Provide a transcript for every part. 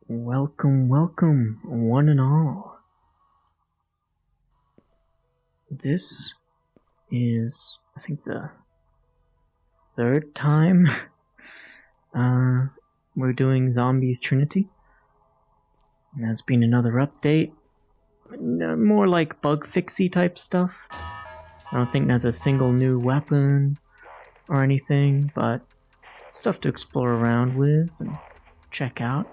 Welcome, welcome, one and all. This is, I think, the third time we're doing Zombies Trinity. And there's been another update, more like bug fixy type stuff. I don't think there's a single new weapon or anything, but stuff to explore around with and check out.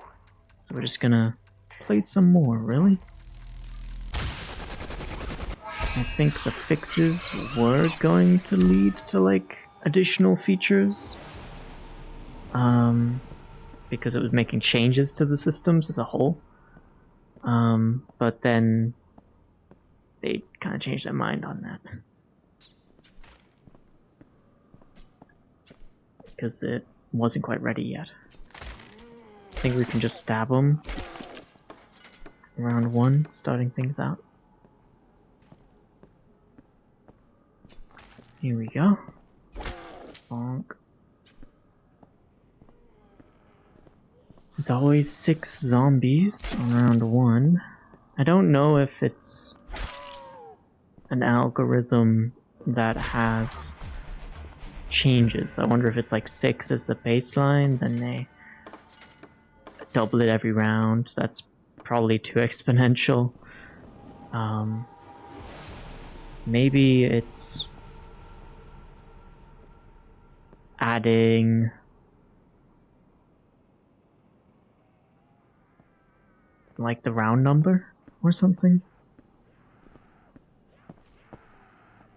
So we're just gonna play some more, really. I think the fixes were going to lead to, like, additional features. Because it was making changes to the systems as a whole. But then they kind of changed their mind on that. Because it wasn't quite ready yet. I think we can just stab them. Round one, starting things out. Here we go. Bonk. There's always 6 zombies on round 1. I don't know if it's an algorithm that has changes. I wonder if it's like 6 as the baseline, then they double it every round. That's probably too exponential. Maybe it's adding like the round number or something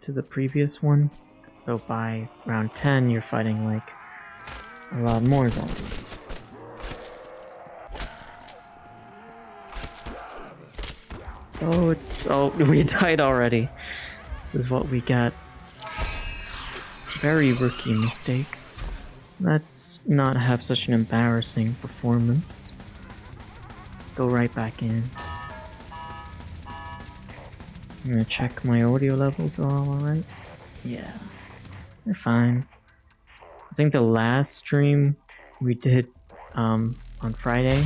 to the previous one. So by round 10 you're fighting like a lot more zombies. Oh, we died already. This is what we got. Very rookie mistake. Let's not have such an embarrassing performance. Let's go right back in. I'm gonna check my audio levels are all alright. Yeah, they're fine. I think the last stream we did on Friday,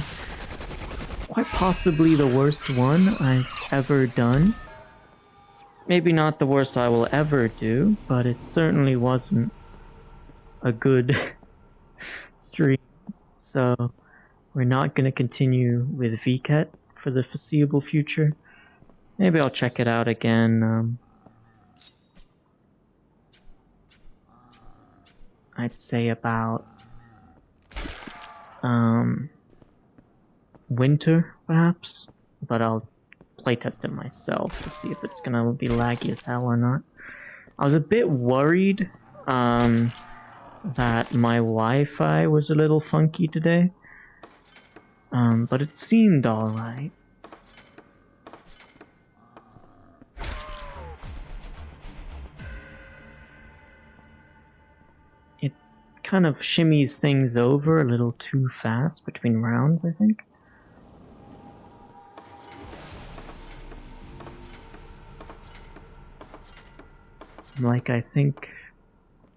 quite possibly the worst one I've ever done. Maybe not the worst I will ever do, but it certainly wasn't a good stream. So we're not going to continue with VRChat for the foreseeable future. Maybe I'll check it out again. I'd say about winter, perhaps, but I'll playtest it myself to see if it's gonna be laggy as hell or not. I was a bit worried that my Wi-Fi was a little funky today, but it seemed alright. It kind of shimmies things over a little too fast between rounds, I think. Like, I think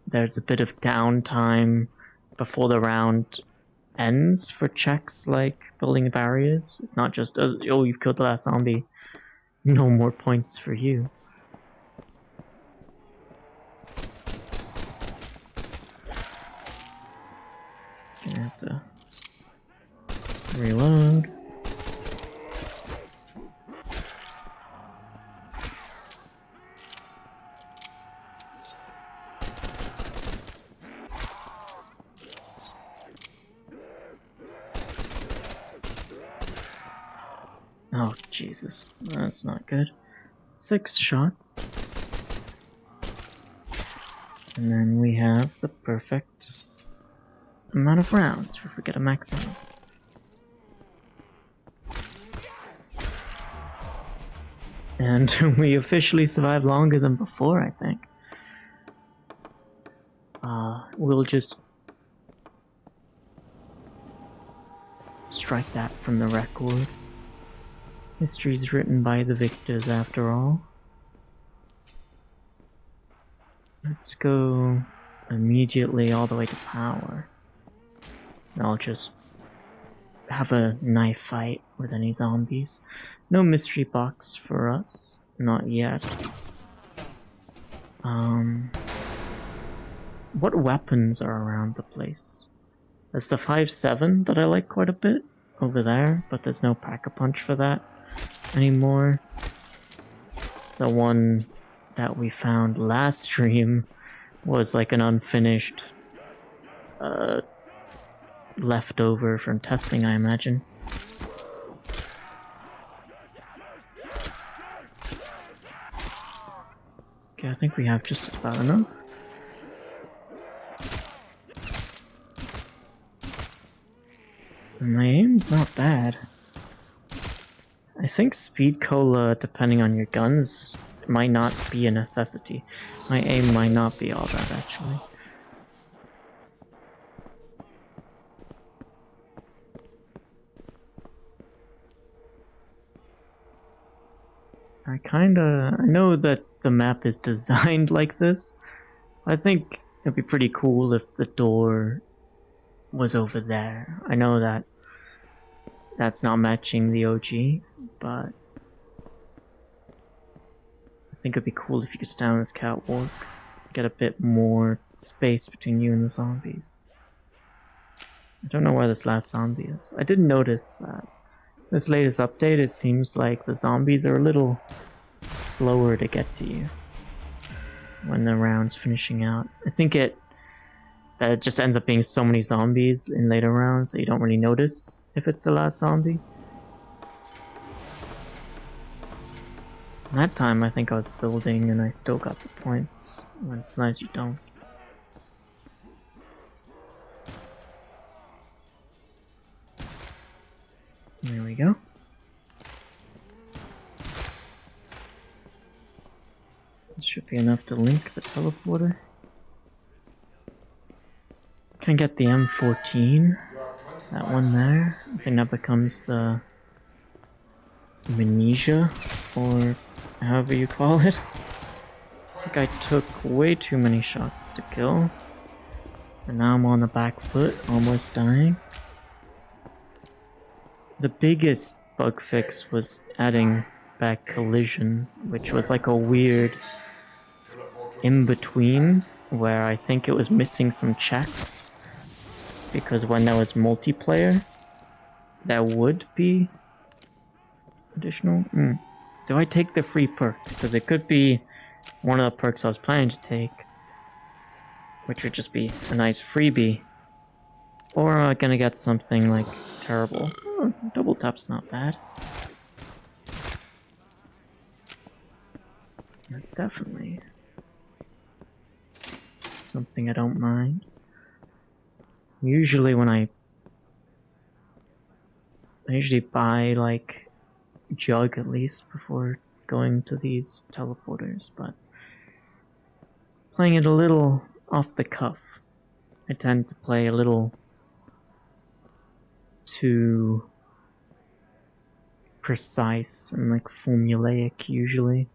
there's a bit of downtime before the round ends for checks like building barriers. It's not just, oh, you've killed the last zombie, no more points for you. Gonna have to reload. Oh, Jesus. That's not good. 6 shots. And then we have the perfect amount of rounds if we get a maximum. And we officially survived longer than before, I think. We'll just strike that from the record. History's written by the victors, after all. Let's go immediately all the way to power. I'll just have a knife fight with any zombies. No mystery box for us. Not yet. What weapons are around the place? There's the 5.7 that I like quite a bit over there, but there's no pack-a-punch for that anymore. The one that we found last stream was like an unfinished leftover from testing, I imagine. Okay, I think we have just about enough. My aim's not bad. I think speed cola, depending on your guns, might not be a necessity. My aim might not be all that, actually. I know that the map is designed like this. I think it'd be pretty cool if the door was over there. I know that that's not matching the OG, but I think it'd be cool if you could stand on this catwalk, get a bit more space between you and the zombies. I don't know where this last zombie is. I did notice that this latest update, it seems like the zombies are a little slower to get to you when the round's finishing out. I think that it just ends up being so many zombies in later rounds that you don't really notice if it's the last zombie. That time I think I was building and I still got the points. When it's nice you don't. There we go. This should be enough to link the teleporter. Can get the M14. That one there. I think that becomes the Amnesia, or however you call it. I think I took way too many shots to kill. And now I'm on the back foot, almost dying. The biggest bug fix was adding back collision, which was like a weird in-between where I think it was missing some checks, because when there was multiplayer, that would be additional. Do I take the free perk? Because it could be one of the perks I was planning to take, which would just be a nice freebie. Or am I gonna get something like terrible? Oh, double tap's not bad. That's definitely something I don't mind. Usually when I usually buy like jug at least before going to these teleporters, but playing it a little off the cuff. I tend to play a little too precise and like formulaic usually.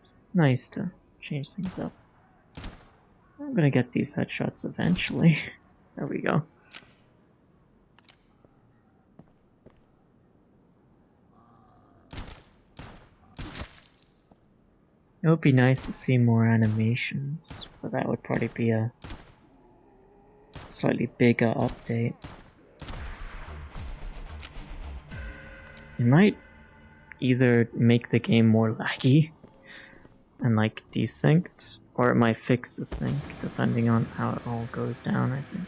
It's nice to change things up. I'm gonna get these headshots eventually. There we go. It would be nice to see more animations, but that would probably be a slightly bigger update. It might either make the game more laggy and like desynced, or it might fix the sync depending on how it all goes down, I think.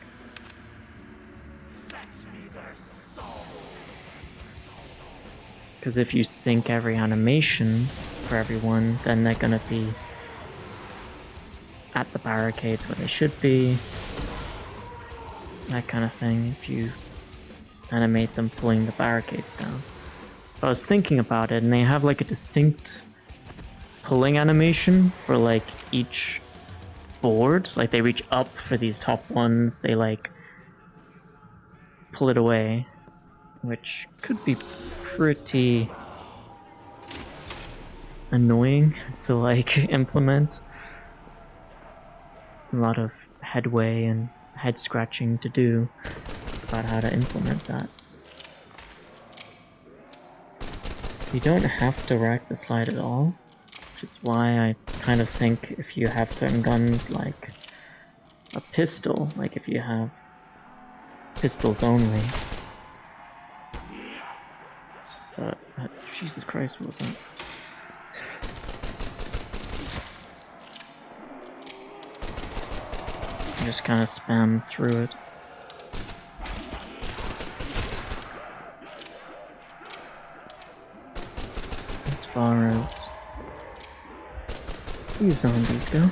Because if you sync every animation for everyone, then they're gonna be at the barricades where they should be. That kind of thing, if you animate them pulling the barricades down. I was thinking about it, and they have like a distinct pulling animation for like each board. Like they reach up for these top ones, they like pull it away, which could be pretty annoying to like implement. A lot of headway and head scratching to do about how to implement that. You don't have to rack the slide at all, which is why I kind of think if you have certain guns like a pistol, like if you have pistols only. Jesus Christ, what was that? You just kind of spam through it. As far as these zombies go.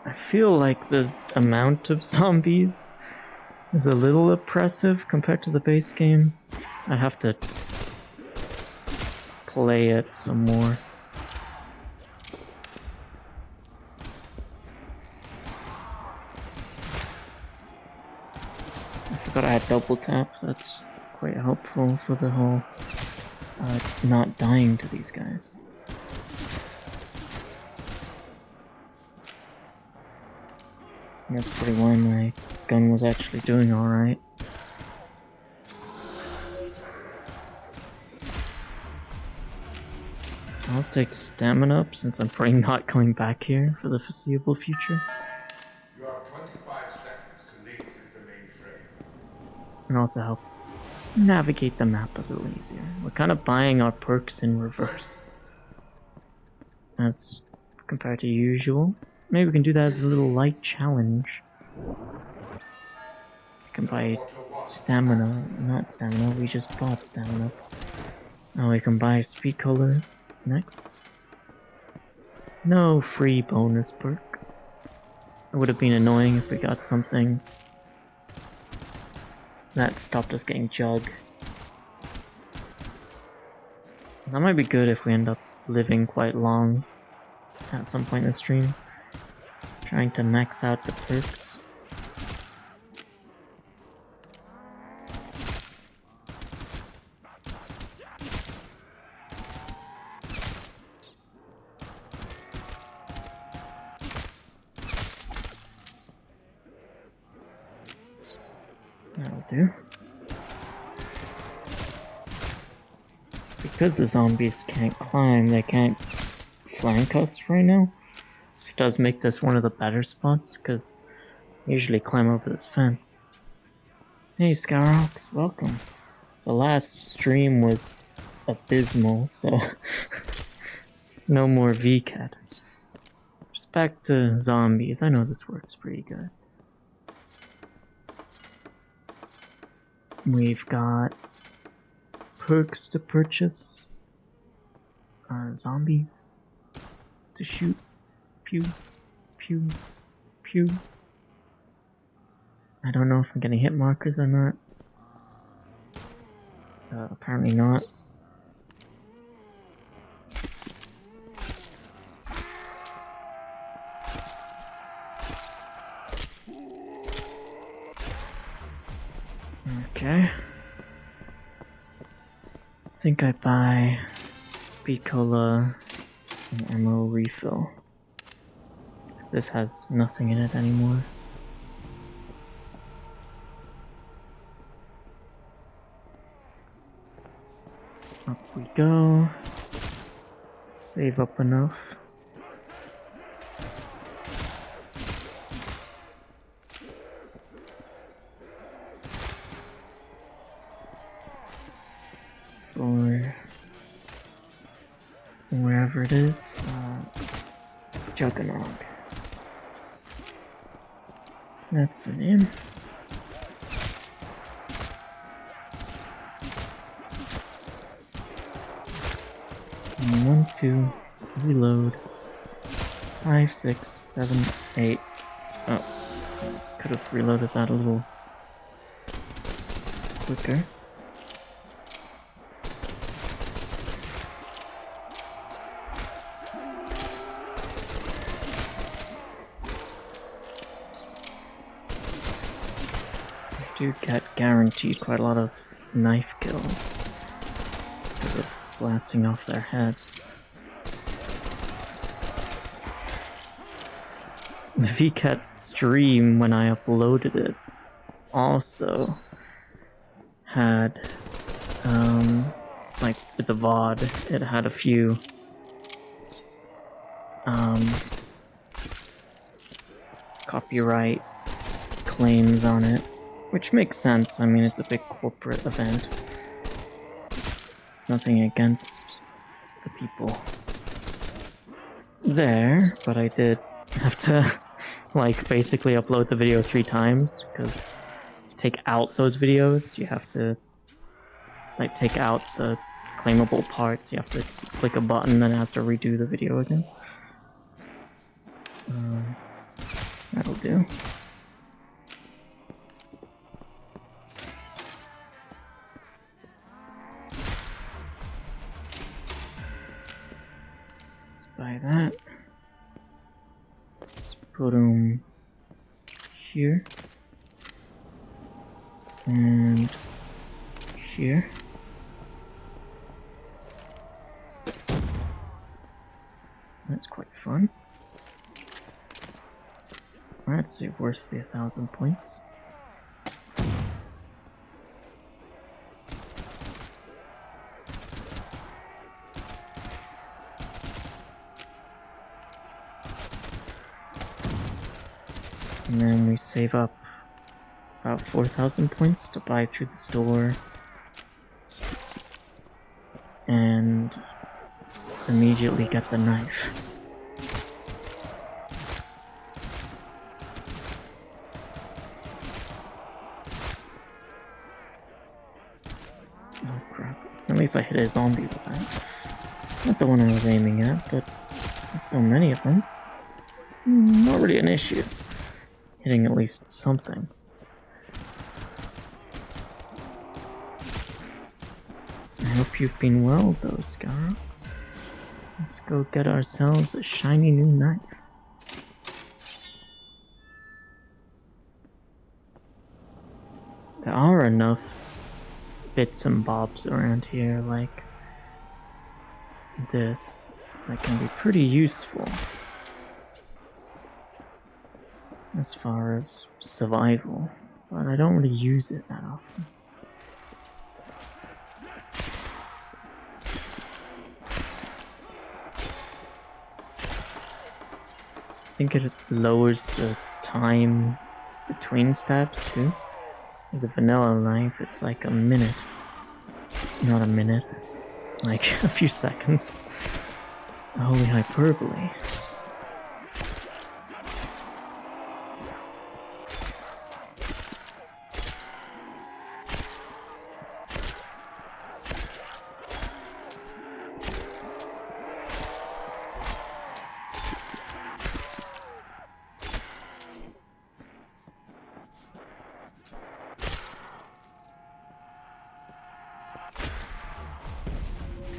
I feel like the amount of zombies is a little oppressive compared to the base game. I have to play it some more. I forgot I had double tap. That's quite helpful for the whole not dying to these guys. That's pretty why my gun was actually doing alright. I'll take stamina up since I'm probably not coming back here for the foreseeable future. You have 25 seconds to leave the mainframe. And also help navigate the map a little easier. We're kind of buying our perks in reverse. As compared to usual. Maybe we can do that as a little light challenge. We can buy stamina. Not stamina, we just bought stamina. Now we can buy speed color next. No free bonus perk. It would have been annoying if we got something that stopped us getting jug. That might be good if we end up living quite long at some point in the stream. Trying to max out the perks. That'll do. Because the zombies can't climb, they can't flank us right now. It does make this one of the better spots, because I usually climb over this fence. Hey Skyrox, welcome. The last stream was abysmal, so no more VRChat. Just back to zombies. I know this works pretty good. We've got perks to purchase. Zombies to shoot. Pew, pew, pew. I don't know if I'm getting hit markers or not. Apparently not. Okay. I think I buy speed cola and ammo refill. This has nothing in it anymore. Up we go. Save up enough. For wherever it is, Juggernaut. That's the name. And 1, 2, reload. 5, 6, 7, 8. Oh, could have reloaded that a little quicker. do get guaranteed quite a lot of knife kills because of blasting off their heads. The VRChat stream, when I uploaded it, also had, like with the VOD, it had a few, copyright claims on it, which makes sense. I mean, it's a big corporate event. Nothing against the people there, but I did have to like basically upload the video 3 times because to take out those videos you have to like take out the claimable parts. You have to click a button and it has to redo the video again. That'll do. Let's buy that. Let's put them here and here. That's quite fun. Let's see, worth the 1,000 points. And then we save up about 4,000 points to buy through the store. And immediately get the knife. Oh crap. At least I hit a zombie with that. Not the one I was aiming at, but there's so many of them. Not really an issue. Hitting at least something. I hope you've been well, though, Scarrows. Let's go get ourselves a shiny new knife. There are enough bits and bobs around here like this that can be pretty useful as far as survival, but I don't really use it that often. I think it lowers the time between stabs too. With the vanilla knife, it's like a minute. Not a minute. Like a few seconds. Holy hyperbole.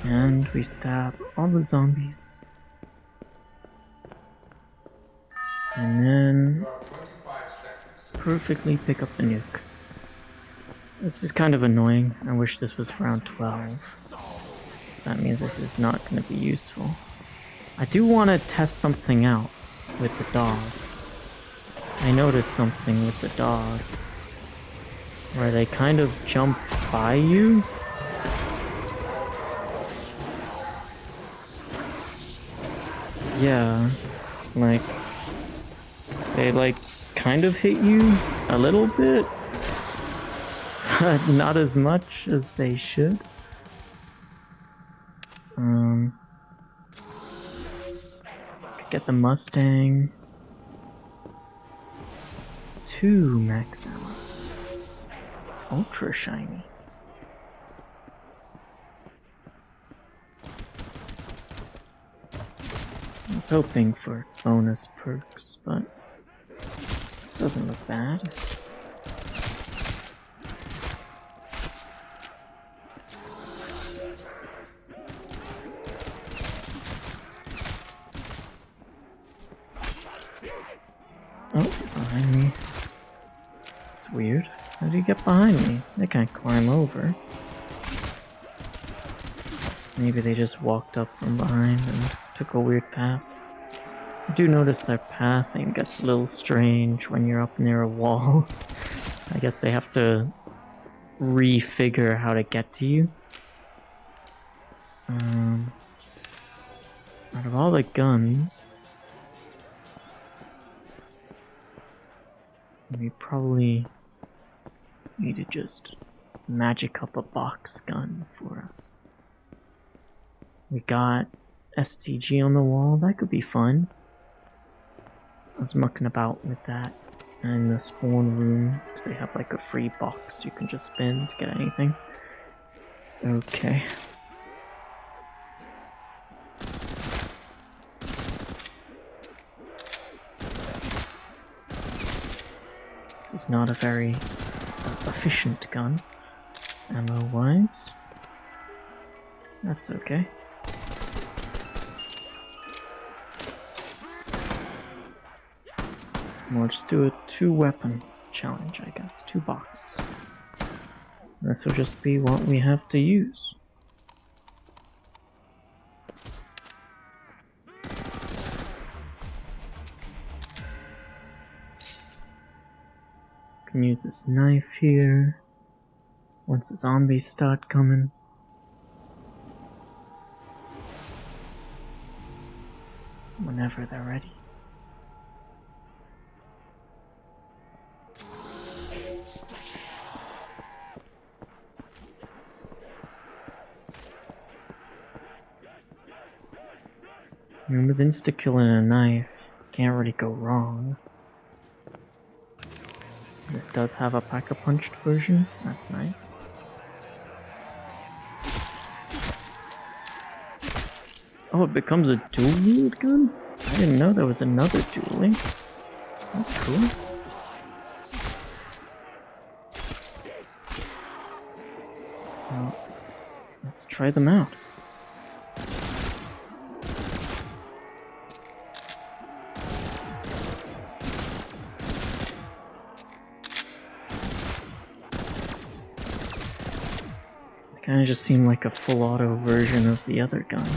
And we stab all the zombies. And then perfectly pick up the nuke. This is kind of annoying. I wish this was round 12. That means this is not going to be useful. I do want to test something out with the dogs. I noticed something with the dogs where they kind of jump by you. Yeah, like, they like kind of hit you a little bit, but not as much as they should. Could get the Mustang. 2 max ammo. Ultra shiny. I was hoping for bonus perks, but it doesn't look bad. Oh, behind me. It's weird. I How do you get behind me? They can't climb over. Maybe they just walked up from behind and took a weird path. I do notice their pathing gets a little strange when you're up near a wall. I guess they have to refigure how to get to you. Out of all the guns, we probably need to just magic up a box gun for us. We got STG on the wall, that could be fun. I was mucking about with that in the spawn room because they have like a free box you can just spin to get anything. Okay. This is not a very efficient gun, ammo-wise. That's okay. We'll just do a 2-weapon challenge, I guess. 2 box. This will just be what we have to use. Can use this knife here once the zombies start coming. Whenever they're ready. And with insta-kill and a knife, can't really go wrong. This does have a pack-a-punched version, that's nice. Oh, it becomes a dual-wield gun? I didn't know there was another dueling. That's cool. Well, let's try them out. Kinda just seemed like a full auto version of the other gun.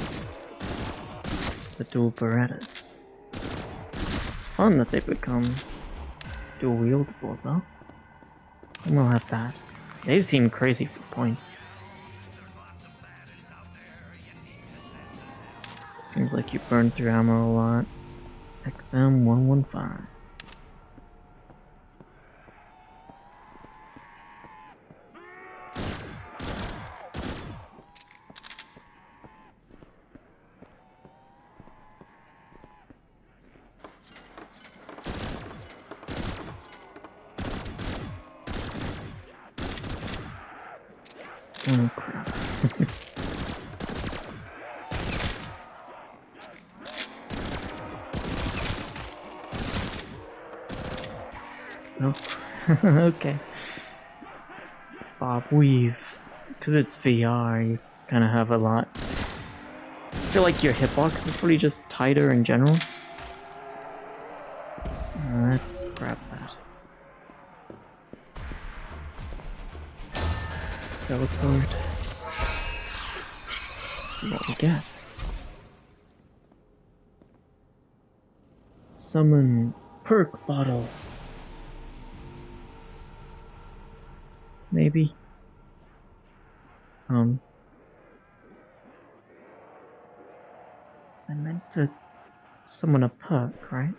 The dual Berettas. It's fun that they become dual wieldable though. And we'll have that. They seem crazy for points. Seems like you burn through ammo a lot. XM115. Oh crap. Oh, okay. Bob weave. Because it's VR, you kind of have a lot. I feel like your hitbox is pretty just tighter in general. Let's grab that. Teleport. See what we get. Summon perk bottle. Maybe. I meant to summon a perk, right?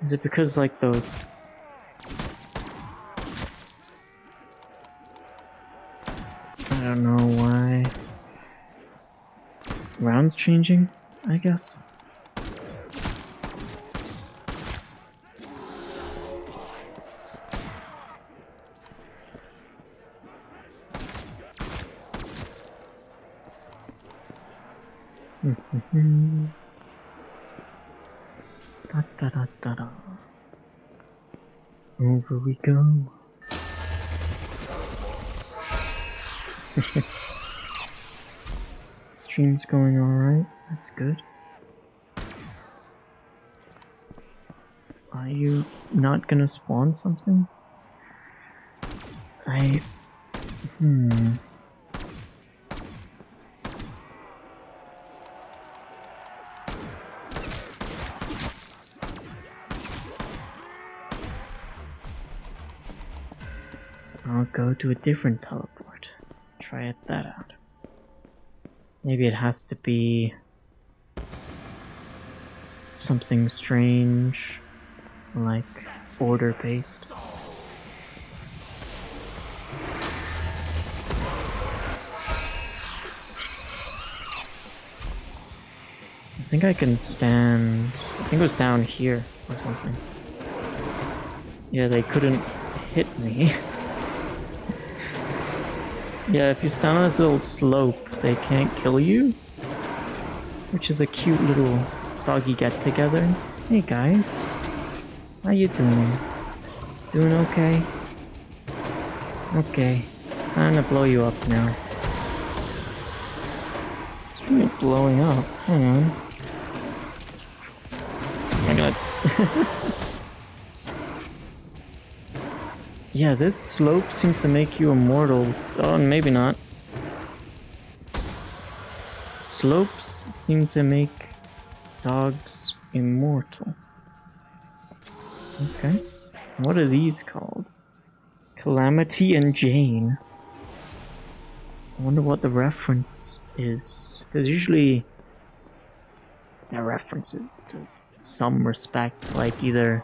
Is it because like the I don't know why. Rounds changing, I guess. Da da da da da. Over we go. Stream's going alright, that's good. Are you not gonna spawn something? Hmm. I'll go to a different teleport. Try that out. Maybe it has to be something strange, like order-based. I think I can stand... I think it was down here or something. Yeah, they couldn't hit me. Yeah, if you stand on this little slope, they can't kill you. Which is a cute little doggy get-together. Hey guys, how you doing? Doing okay? Okay, I'm gonna blow you up now. It's really blowing up. Hang on. Oh my god. Yeah, this slope seems to make you immortal. Oh, maybe not. Slopes seem to make dogs immortal. Okay. What are these called? Calamity and Jane. I wonder what the reference is. Because usually there are references to some respect, like either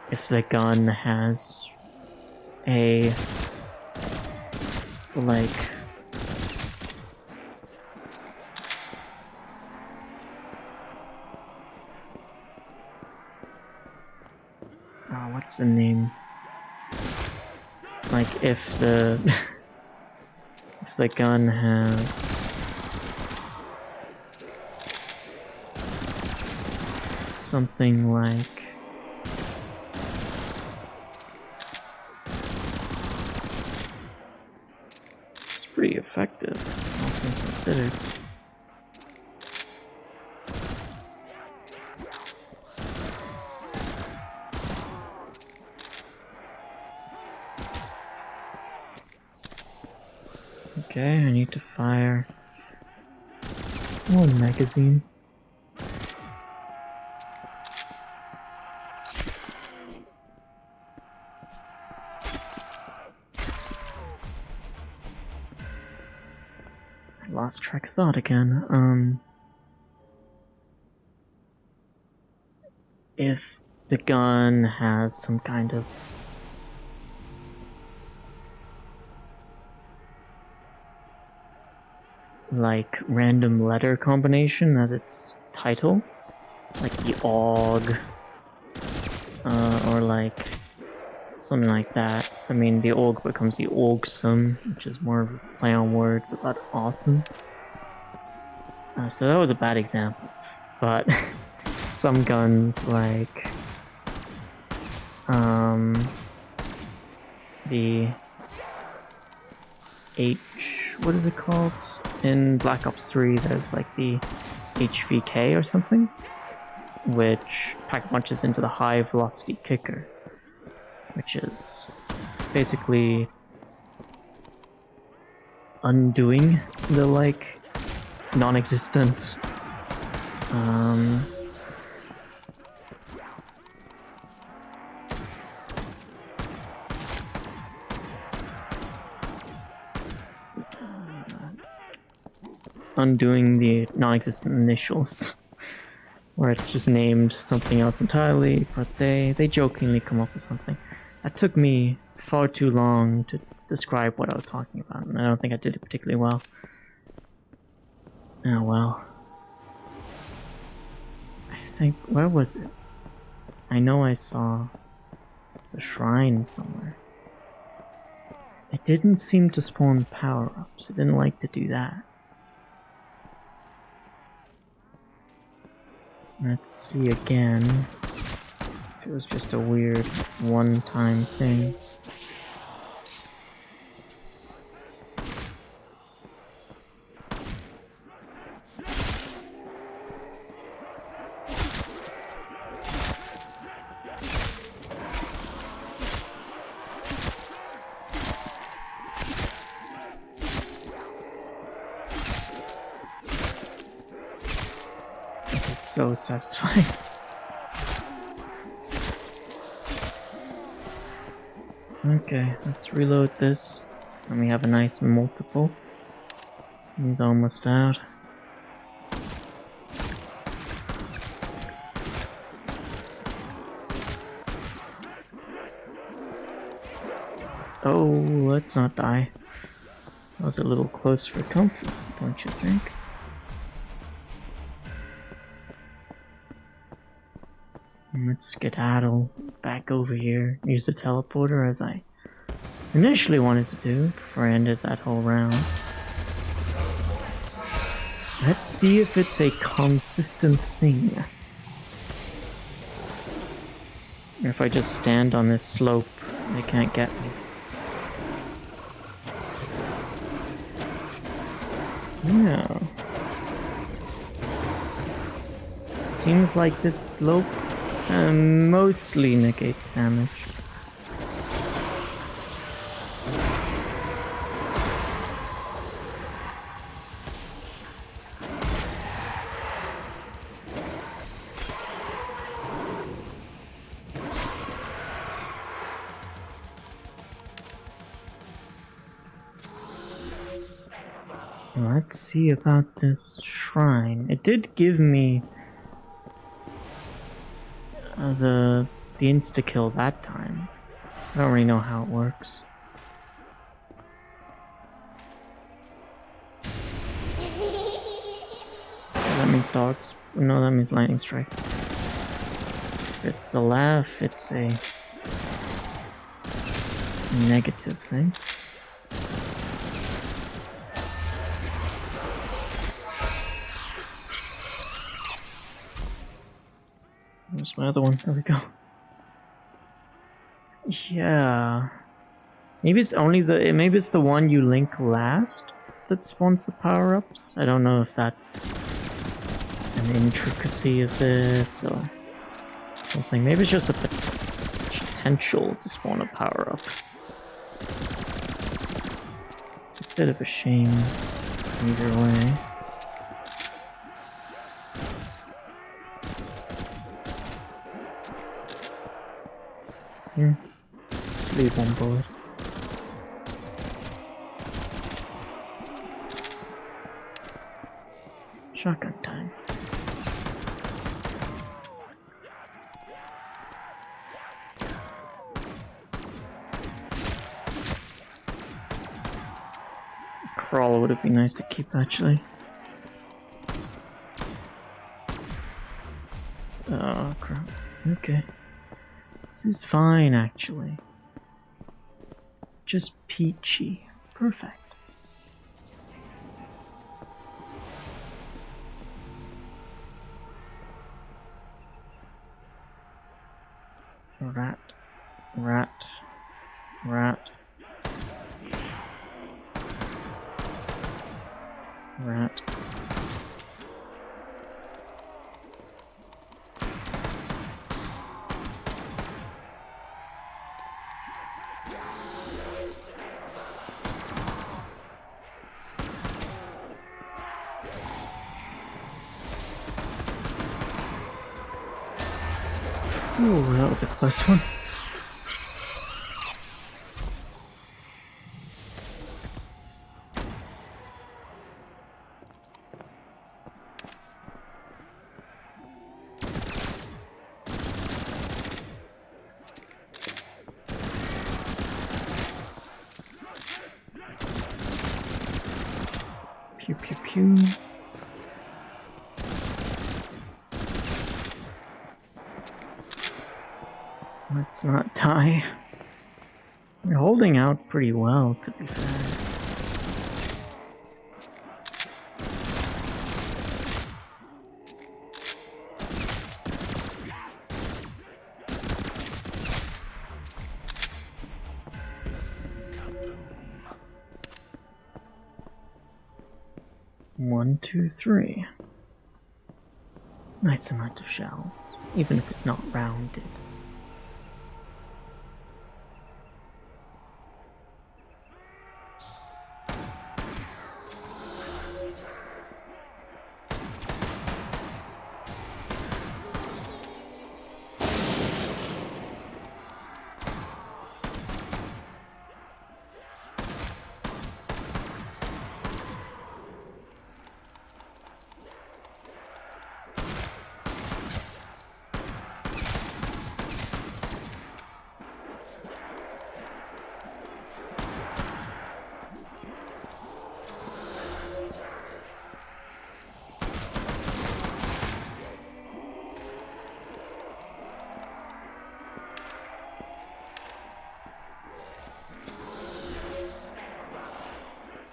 if the gun has a like what's the name? Like if the if the gun has something like it's pretty effective, all things considered. Okay, I need to fire one magazine. I lost track of thought again. If the gun has some kind of like random letter combination as its title, like the AUG, or like something like that. I mean, the AUG becomes the AUGsome, which is more of a play on words about awesome. So that was a bad example, but some guns like the what is it called? In Black Ops 3, there's like the HVK or something, which pack punches into the high velocity kicker, which is basically undoing the like non-existent undoing the non-existent initials, where it's just named something else entirely, but they jokingly come up with something. That took me far too long to describe what I was talking about, and I don't think I did it particularly well. Oh well. I think, where was it? I know I saw the shrine somewhere. It didn't seem to spawn power-ups. It didn't like to do that. Let's see again if it was just a weird one-time thing. so satisfying. Okay, let's reload this. And we have a nice multiple. He's almost out. Oh, let's not die. That was a little close for comfort, don't you think? Let's skedaddle back over here. Use the teleporter as I initially wanted to do before I ended that whole round. Let's see if it's a consistent thing. If I just stand on this slope, they can't get me. No. Seems like this slope mostly negates damage. Let's see about this shrine. It did give me the insta-kill that time. I don't really know how it works. That means dogs. No, that means lightning strike. If it's the laugh, it's a negative thing. Where's my other one? There we go. Yeah. Maybe it's only maybe it's the one you link last that spawns the power-ups. I don't know if that's an intricacy of this or something. Maybe it's just a potential to spawn a power-up. It's a bit of a shame either way. Here, leave one bullet. Shotgun time. Crawler would have been nice to keep actually. Oh crap. Okay. This is fine, actually. Just peachy. Perfect. Rat. Rat. Rat. Rat. Ooh, that was a close one. Pew pew pew. Let's not die. We're holding out pretty well, to be fair. One, two, three. Nice amount of shells, even if it's not rounded.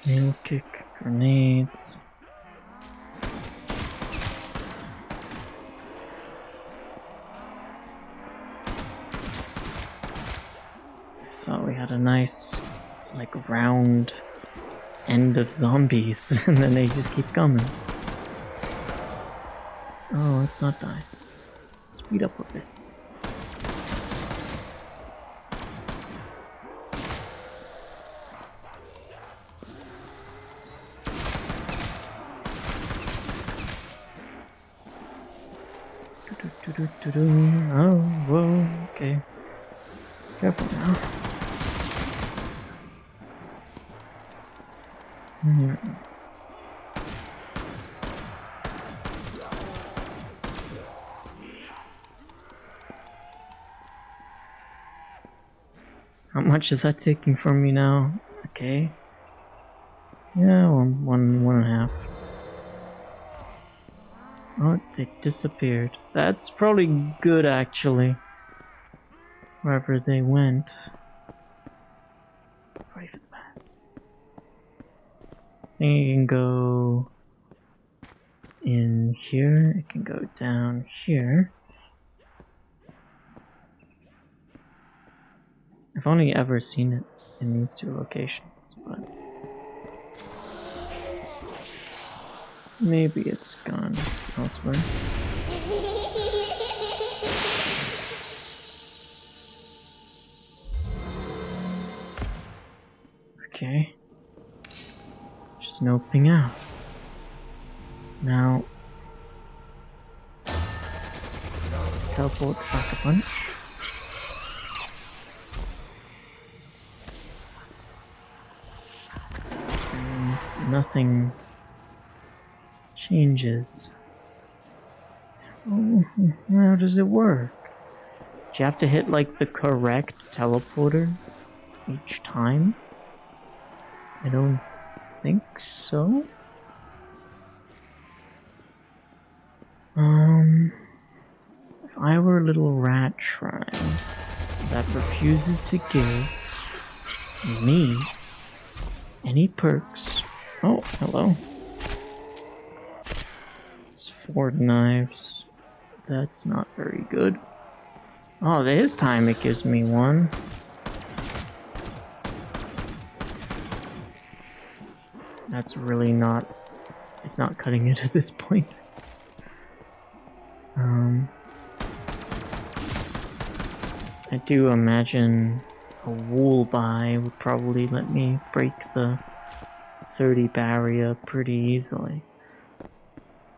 Nail kick, grenades. Thought we had a nice, like, round end of zombies, and then they just keep coming. Oh, let's not die. Speed up a bit. Oh, whoa, okay. Careful now. How much is that taking from me now? Okay. Yeah, one and a half. Oh, they disappeared. That's probably good, actually. Wherever they went. Ready for the pass. I think it can go in here. It can go down here. I've only ever seen it in these two locations, but maybe it's gone elsewhere. Okay. Just no ping out. Now, teleport back a bunch. And nothing changes. Oh, how does it work? Do you have to hit like the correct teleporter each time? I don't think so. If I were a little rat shrine that refuses to give me any perks. Oh, hello. It's 4 knives. That's not very good. Oh, this time it gives me one. That's really not... It's not cutting it at this point. I do imagine a wool buy would probably let me break the 30 barrier pretty easily.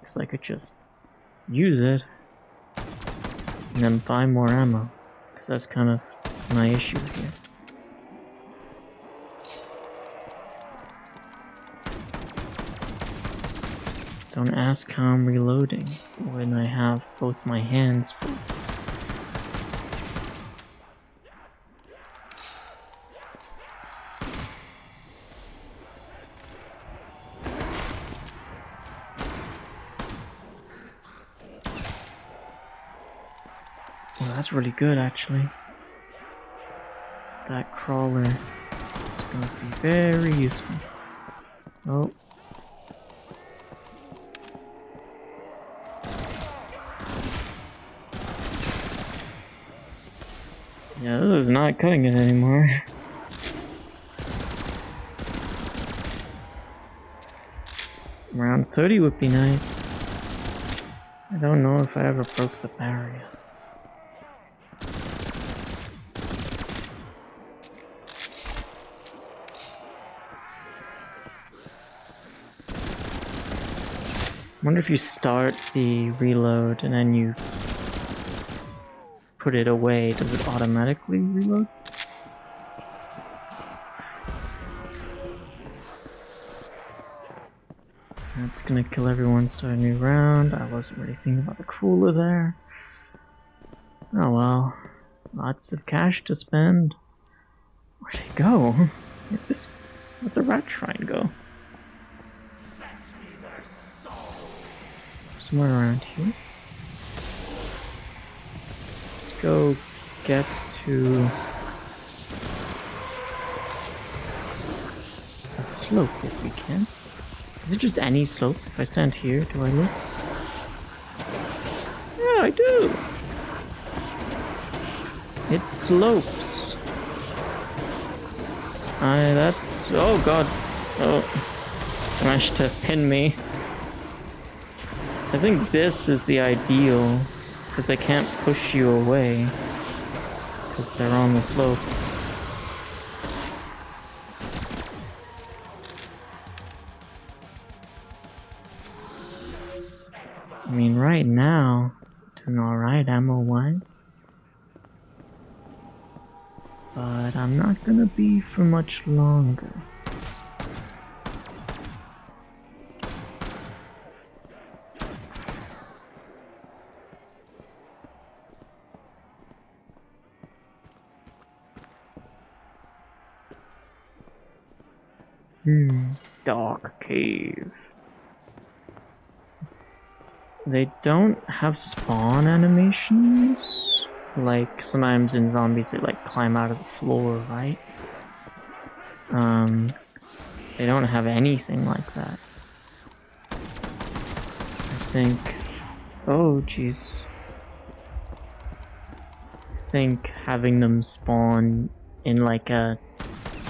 Because I could just use it and then buy more ammo. Because that's kind of my issue here. Don't ask how I'm reloading when I have both my hands full. Well, that's really good, actually. That crawler is going to be very useful. Oh. Yeah, this is not cutting it anymore. Around 30 would be nice. I don't know if I ever broke the barrier. I wonder if you start the reload and then you put it away, does it automatically reload? That's gonna kill everyone, start a new round. I wasn't really thinking about the cooler there. Oh well. Lots of cash to spend. Where'd it go? Where'd the rat shrine go? Somewhere around here. Let's go get to this slope if we can. Is it just any slope? If I stand here, do I live? Yeah, I do! It slopes. That's... oh god. Oh. Managed to pin me. I think this is the ideal, because they can't push you away, because they're on the slope. I mean, right now, doing alright ammo-wise. But I'm not gonna be for much longer. Dark cave. They don't have spawn animations. Like, sometimes in zombies they like climb out of the floor, right? They don't have anything like that. I think... oh, jeez. I think having them spawn in like a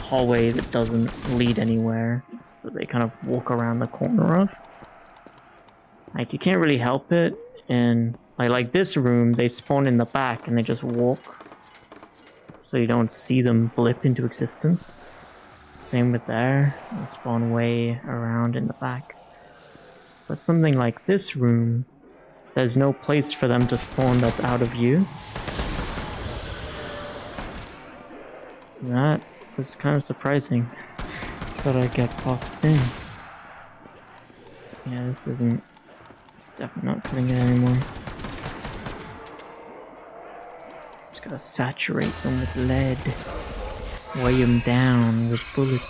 hallway that doesn't lead anywhere, that they kind of walk around the corner of. Like, you can't really help it, and like this room, they spawn in the back and they just walk, so you don't see them blip into existence. Same with there, they spawn way around in the back. But something like this room, there's no place for them to spawn that's out of view. That was kind of surprising. Thought I'd get boxed in. Yeah, this isn't... it's definitely not cutting it anymore. Just gotta saturate them with lead. Weigh them down with bullets.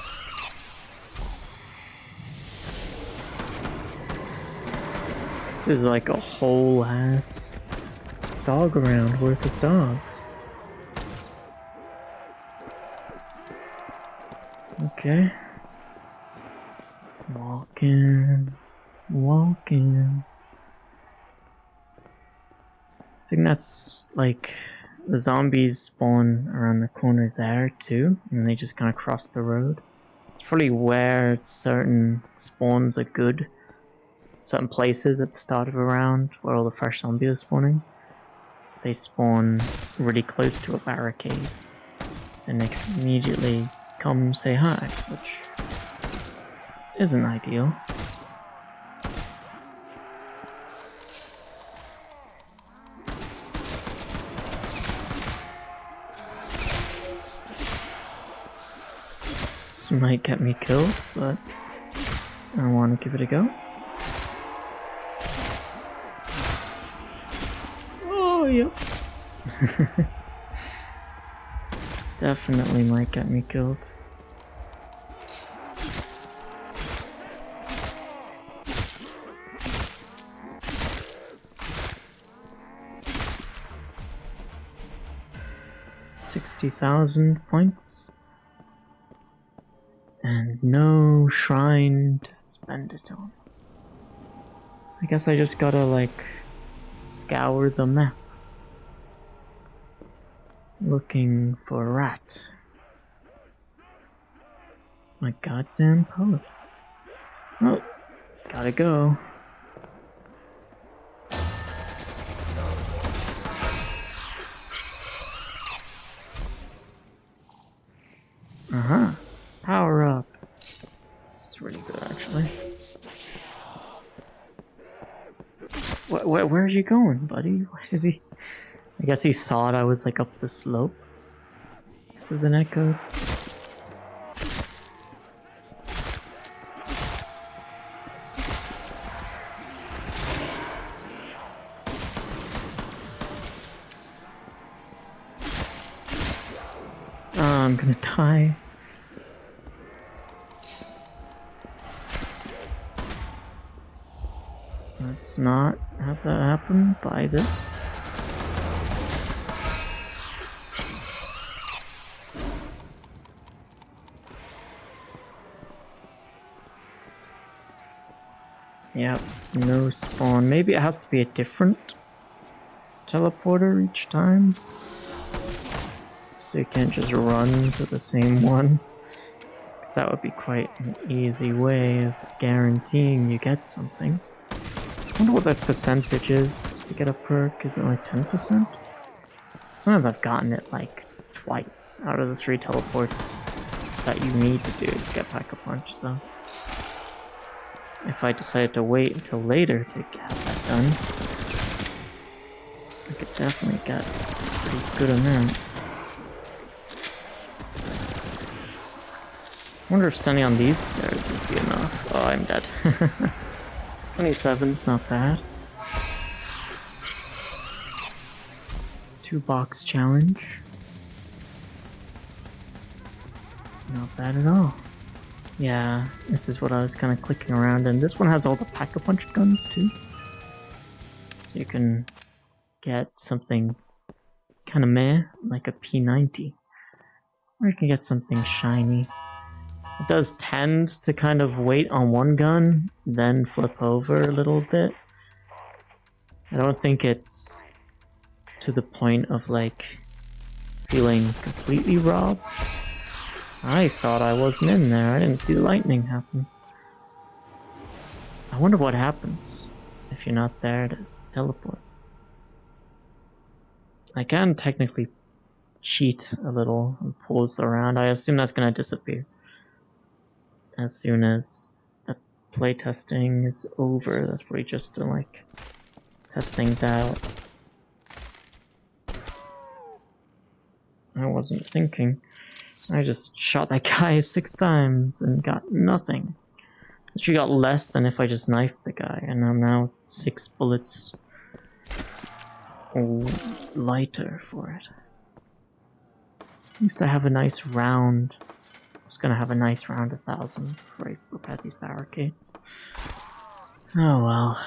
This is like a whole ass dog round worth of dogs. Okay. Walking. Walking. I think that's like the zombies spawn around the corner there too, and they just kind of cross the road. It's probably where certain spawns are good. Certain places at the start of a round where all the fresh zombies are spawning. They spawn really close to a barricade, and they can immediately come say hi, which isn't ideal. This might get me killed, but I want to give it a go. Oh, yep. Definitely might get me killed. $60,000 points. And no shrine to spend it on. I guess I just gotta, like, scour the map. Looking for a rat. My goddamn poet. Oh, gotta go. Uh-huh. Power up. It's really good, actually. Where are you going, buddy? Why did he... I guess he thought I was, like, up the slope. This is an echo. I'm gonna die. Let's not have that happen. Buy this. Yep, no spawn. Maybe it has to be a different teleporter each time. So you can't just run to the same one. Because that would be quite an easy way of guaranteeing you get something. I wonder what the percentage is to get a perk. Is it like 10%? Sometimes I've gotten it like twice out of the 3 teleports that you need to do to get Pack-a-Punch, so if I decided to wait until later to get that done, I could definitely get a pretty good amount. I wonder if standing on these stairs would be enough. Oh, I'm dead. 27's not bad. 2-box challenge. Not bad at all. Yeah, this is what I was kind of clicking around, and this one has all the Pack-a-Punch guns too. So you can get something kind of meh, like a P90. Or you can get something shiny. It does tend to kind of wait on one gun, then flip over a little bit. I don't think it's to the point of like feeling completely robbed. I thought I wasn't in there. I didn't see the lightning happen. I wonder what happens if you're not there to teleport. I can technically cheat a little and pause the round. I assume that's gonna disappear as soon as the playtesting is over. That's probably just to like test things out. I wasn't thinking. I just shot that guy 6 times and got nothing. She got less than if I just knifed the guy, and I'm now 6 bullets lighter for it. At least I have a nice round. I was gonna have a nice round 1,000 before I repair these barricades. Oh well.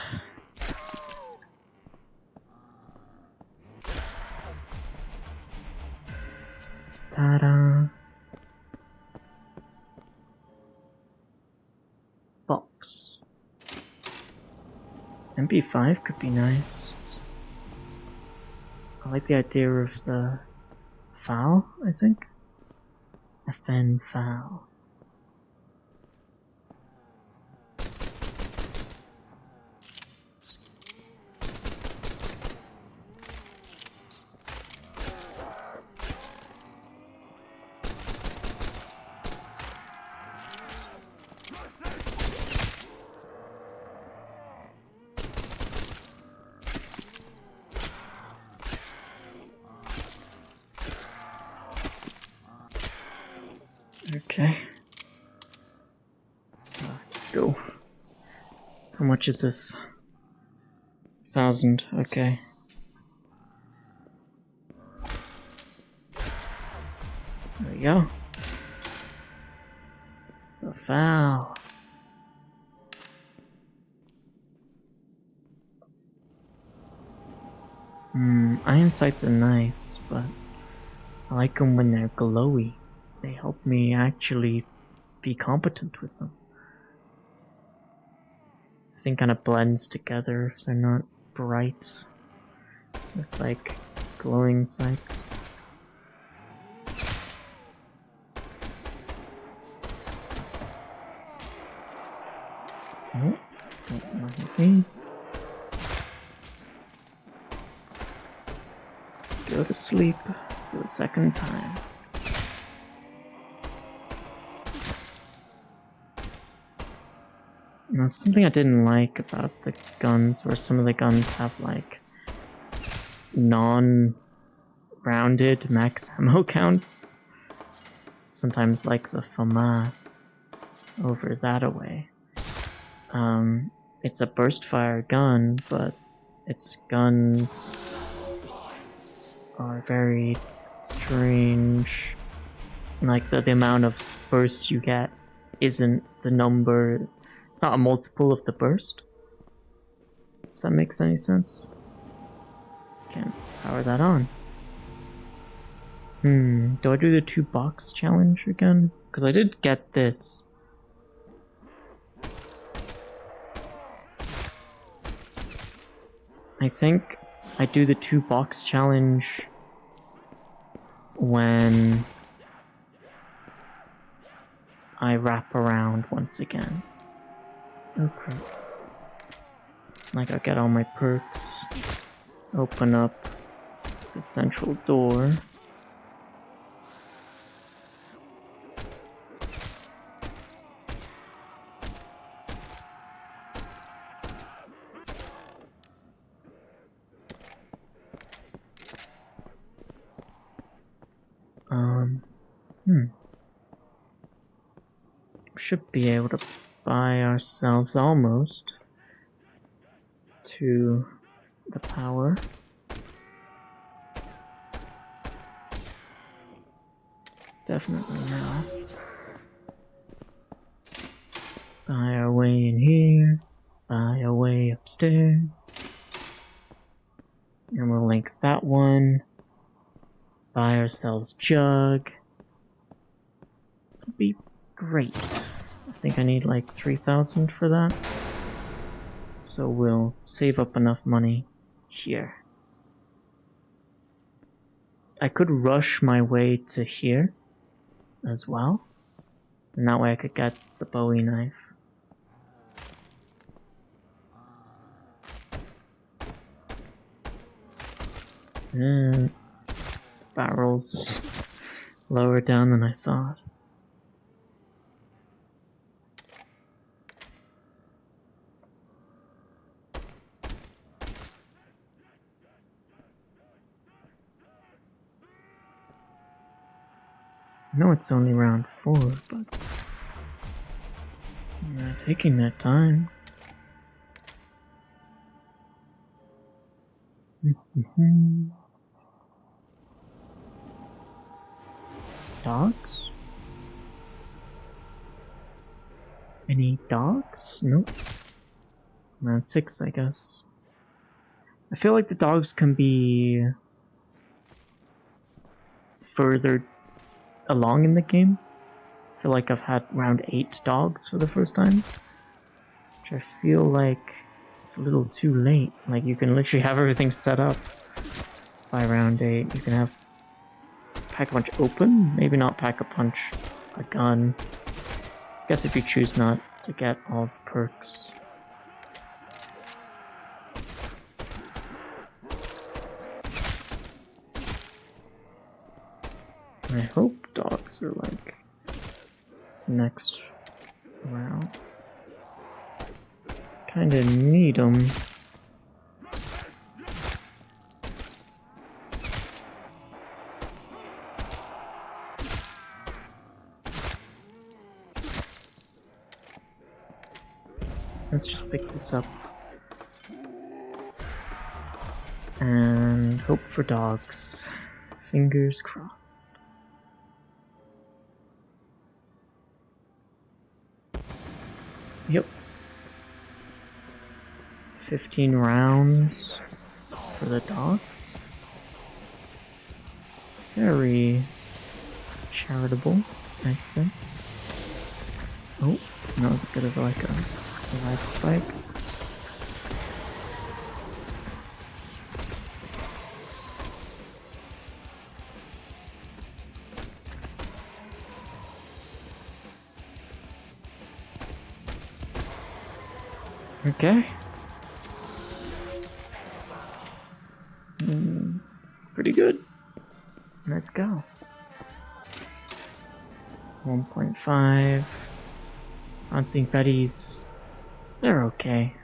Ta-da! Box. MP5 could be nice. I like the idea of the foul, I think. FN foul. Okay. Go. How much is this? 1,000, okay. There we go. The foul. Iron sights are nice, but I like them when they're glowy. They help me actually be competent with them. Everything kind of blends together if they're not bright with like glowing sights. Oh, don't mind me. Go to sleep for the second time. Now, something I didn't like about the guns were some of the guns have like non-rounded max ammo counts. Sometimes like the FAMAS over that away. It's a burst fire gun, but its guns are very strange. Like the amount of bursts you get isn't the number. It's not a multiple of the burst. Does that make any sense? Can't power that on. Do I do the 2-box challenge again? Because I did get this. I think I do the 2-box challenge when I wrap around once again. Okay. Like I get all my perks, open up the central door. Should be able to buy ourselves almost to the power. Definitely now. Buy our way in here, buy our way upstairs. And we'll link that one. Buy ourselves jug. It'll be great. I think I need like 3,000 for that. So we'll save up enough money here. I could rush my way to here as well. And that way I could get the Bowie knife. Barrels lower down than I thought. I know it's only round 4, but I'm taking that time. Dogs? Any dogs? Nope. Round 6, I guess. I feel like the dogs can be further along in the game. I feel like I've had round 8 dogs for the first time, which I feel like it's a little too late. Like, you can literally have everything set up by round 8. You can have Pack-a-Punch open, maybe not Pack-a-Punch a gun. I guess if you choose not to get all the perks. I hope dogs are like next round. Kinda need them. Let's just pick this up. And hope for dogs. Fingers crossed. Yep. 15 rounds for the dogs. Very charitable, I'd say. Oh, that was a bit of like a lag spike. Okay. Pretty good. Let's go. 1.5. Unseen Betties. They're okay.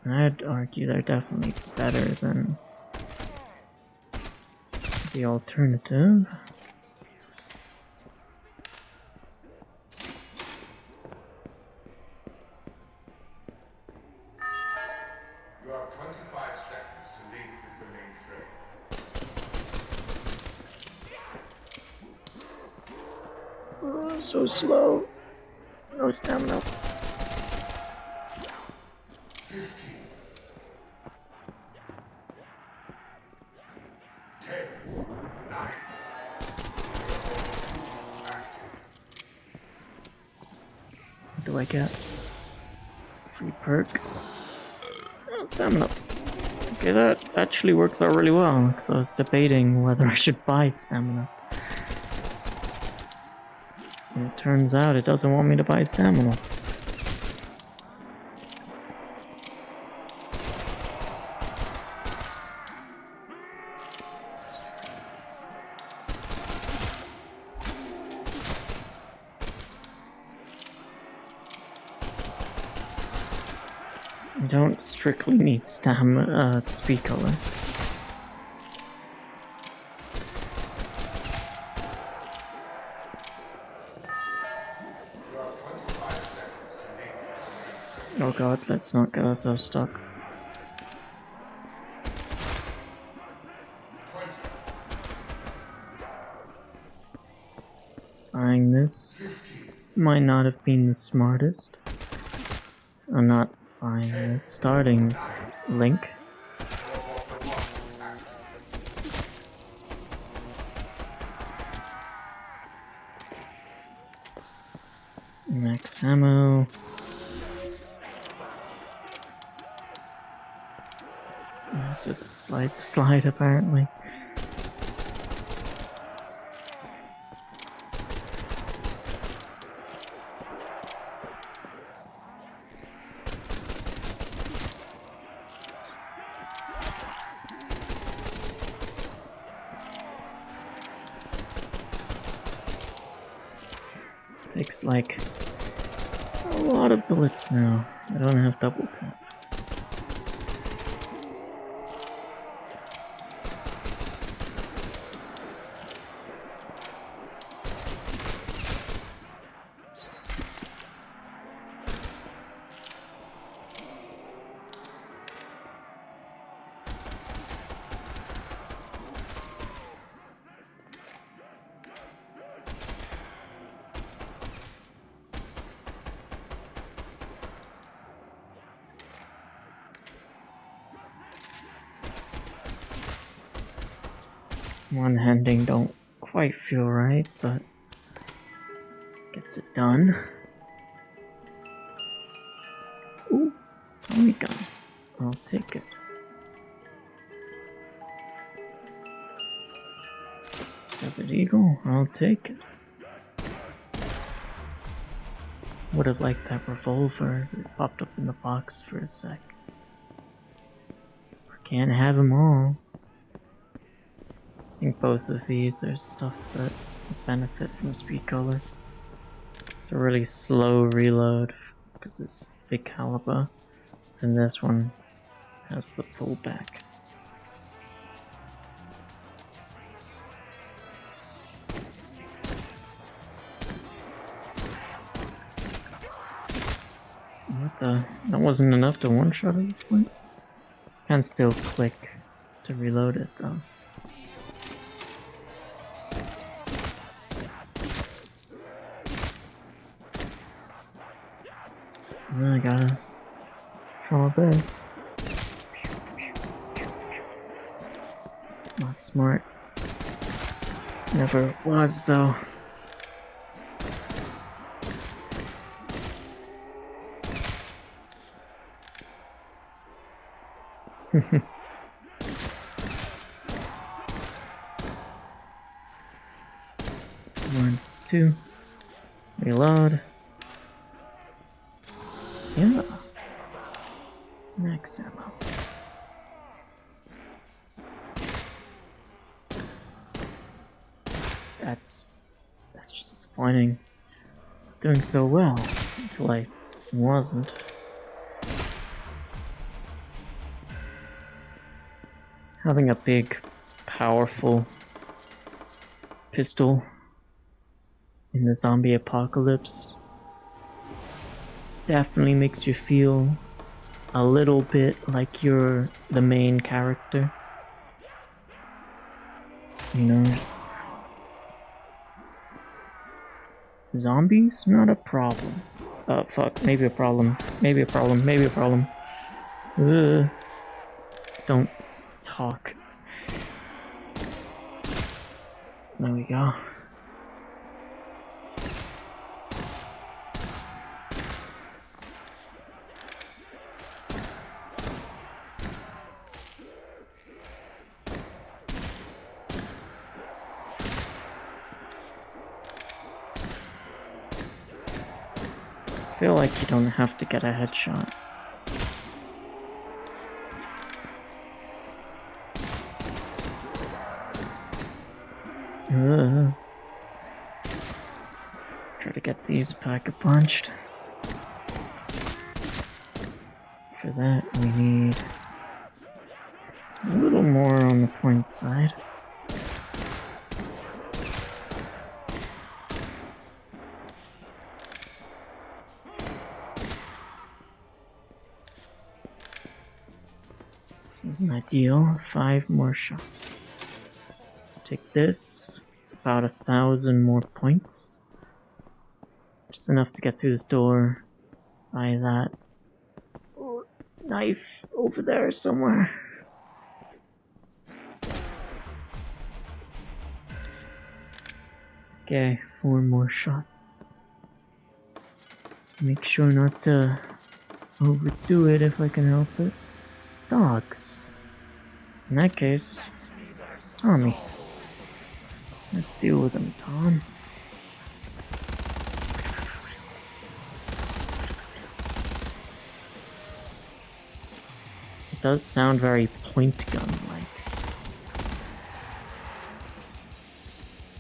I'd argue they're definitely better than the alternative. You have 25 seconds to leave the main frame. Oh, so slow. No stamina. 15. 10. 9. What do I get? Free perk. Stamina. Okay, that actually works out really well, because I was debating whether I should buy stamina. And it turns out it doesn't want me to buy stamina. I don't strictly need stamina, speed color. Oh god, let's not get ourselves stuck. Buying this might not have been the smartest. I'm not buying this. Starting this link. Max ammo. I have to slide the slide apparently. Takes like a lot of bullets now. I don't have double tap. One-handing don't quite feel right, but gets it done. Ooh, Tommy gun. I'll take it. Desert Eagle, I'll take it. Would have liked that revolver that popped up in the box for a sec. Can't have them all. I think both of these are stuff that benefit from speed color. It's a really slow reload because it's big caliber. Then this one has the pullback. What the? That wasn't enough to one-shot at this point? Can still click to reload it though. I gotta try my best. Not smart. Never was though. One, two, reload. Yeah. Max ammo. That's just disappointing. I was doing so well until I wasn't. Having a big, powerful pistol in the zombie apocalypse definitely makes you feel a little bit like you're the main character. You know? Zombies? Not a problem. Fuck. Maybe a problem. Maybe a problem. Maybe a problem. Ugh. Don't talk. There we go. feel like you don't have to get a headshot. Let's try to get these pack-a-punched. For that, we need a little more on the point side. This isn't ideal. 5 more shots. Take this. About 1,000 more points. Just enough to get through this door. Buy that knife over there somewhere. Okay, 4 more shots. Make sure not to overdo it if I can help it. Dogs. In that case, Tommy. Let's deal with him, Tom. It does sound very point gun-like.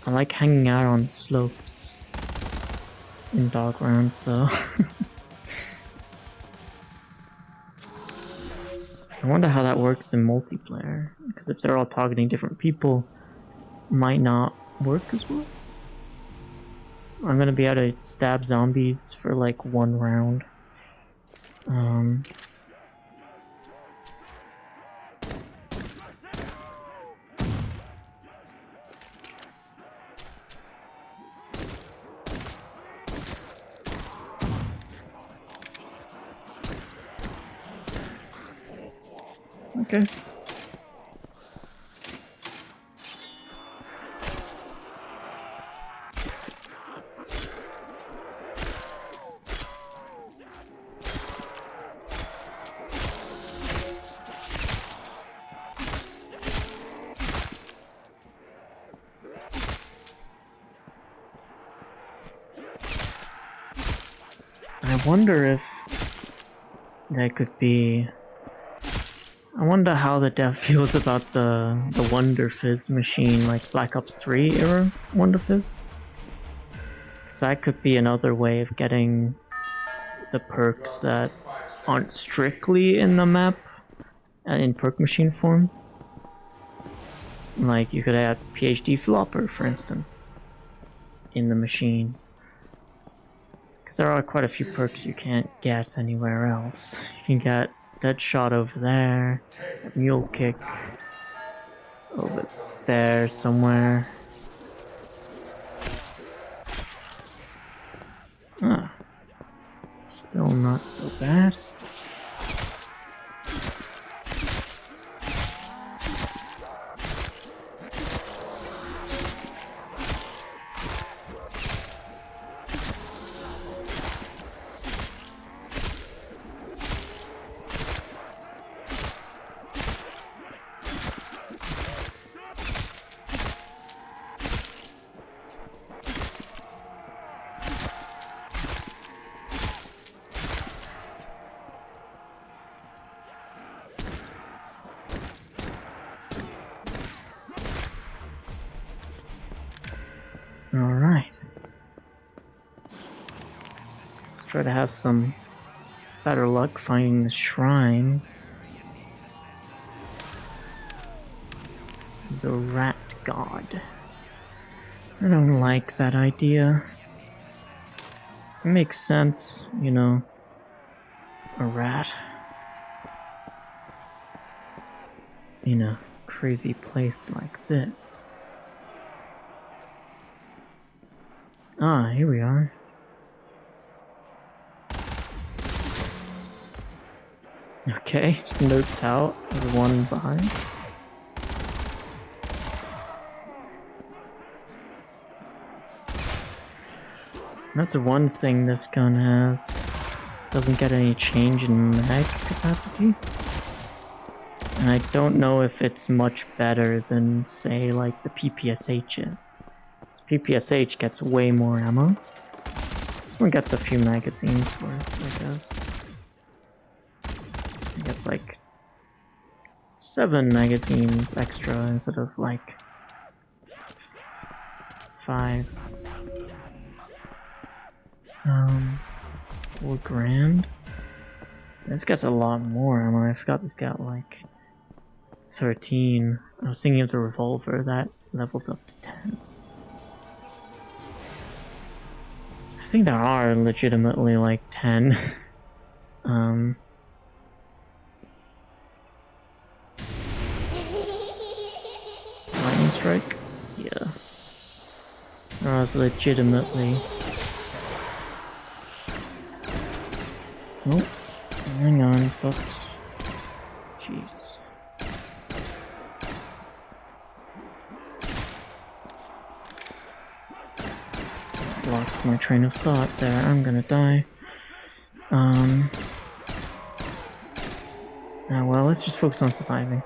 I like hanging out on slopes in dog rounds, though. I wonder how that works in multiplayer, because if they're all targeting different people, it might not work as well. I'm gonna be able to stab zombies for like 1 round. Okay. I wonder if there could be... I wonder how the dev feels about the Wonder Fizz machine, like Black Ops 3 era Wonder Fizz. Because that could be another way of getting the perks that aren't strictly in the map, in perk machine form. Like you could add PhD Flopper, for instance, in the machine. Because there are quite a few perks you can't get anywhere else. You can get Deadshot over there, Mule Kick over there somewhere. Ah, still not so bad. Alright. Let's try to have some better luck finding the shrine. The rat god. I don't like that idea. It makes sense, you know. A rat. In a crazy place like this. Ah, here we are. Okay, just noped out the one behind. That's one thing this gun has. Doesn't get any change in mag capacity. And I don't know if it's much better than, say, like the PPSH is. PPSH gets way more ammo. This one gets a few magazines worth, I guess. I guess like 7 magazines extra instead of like 5. 4 grand? This gets a lot more. I mean, I forgot this got like 13. I was thinking of the revolver that levels up to 10. I think there are legitimately like 10. Lightning strike? Yeah. There was legitimately. Oh, hang on, books. Jeez. Lost my train of thought there. I'm gonna die. Well, let's just focus on surviving.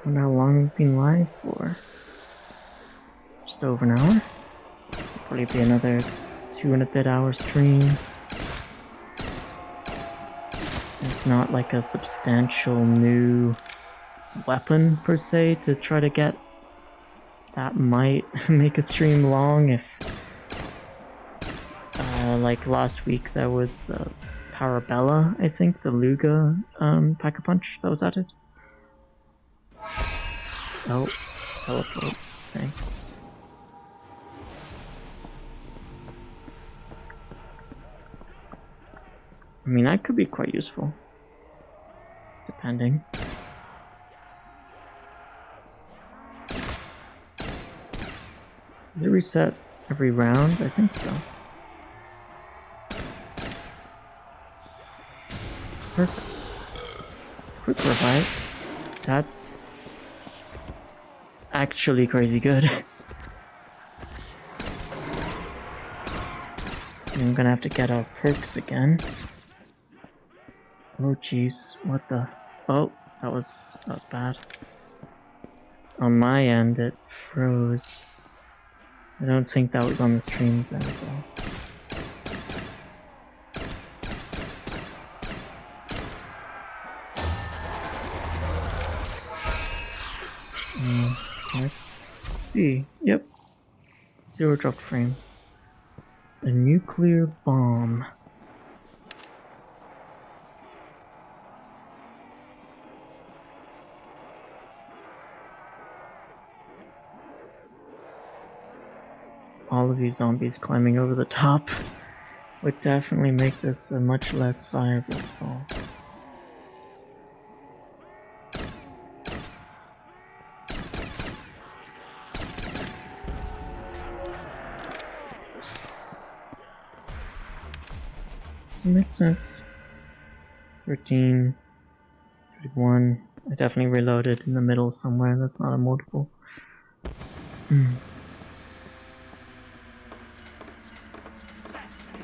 I wonder how long we've been live for. Just over an hour. So probably be another 2 and a bit hour stream. It's not like a substantial new weapon per se to try to get. That might make a stream long if like last week there was the Parabella, I think, the Luga Pack-a-Punch that was added. Oh, teleport, thanks. I mean, that could be quite useful. Depending. Does it reset every round? I think so. Quick revive. That's actually crazy good. I'm gonna have to get our perks again. Oh jeez, what the? Oh, that was bad. On my end, it froze. I don't think that was on the streams end though. Let's see. Yep. 0 dropped frames. A nuclear bomb. All of these zombies climbing over the top would definitely make this a much less viable spot. Does it make sense? 13, 31. I definitely reloaded in the middle somewhere. That's not a multiple.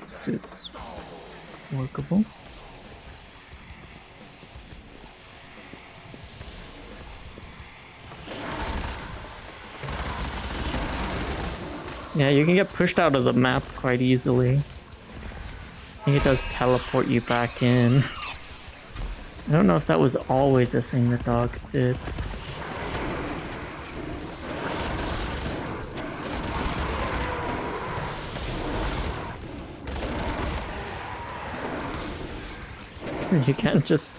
This is workable. Yeah, you can get pushed out of the map quite easily. I think it does teleport you back in. I don't know if that was always a thing the dogs did. You can't just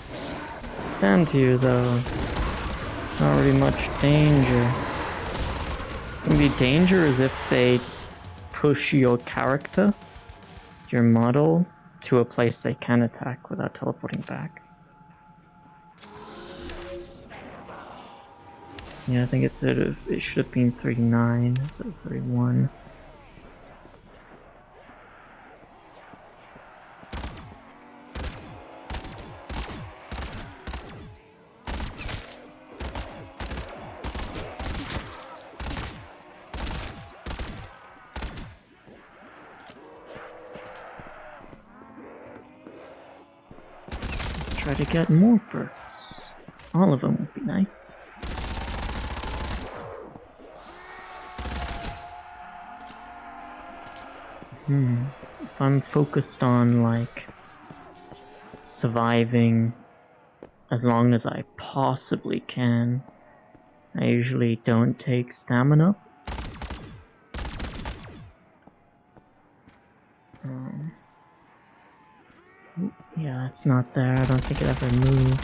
stand here though. Not really much danger. Maybe danger is if they push your character, your model, to a place they can attack without teleporting back. Yeah, I think it should have been 39 instead of 31. try to get more perks. All of them would be nice. If I'm focused on, like, surviving as long as I possibly can, I usually don't take stamina. Yeah, it's not there. I don't think it ever moved.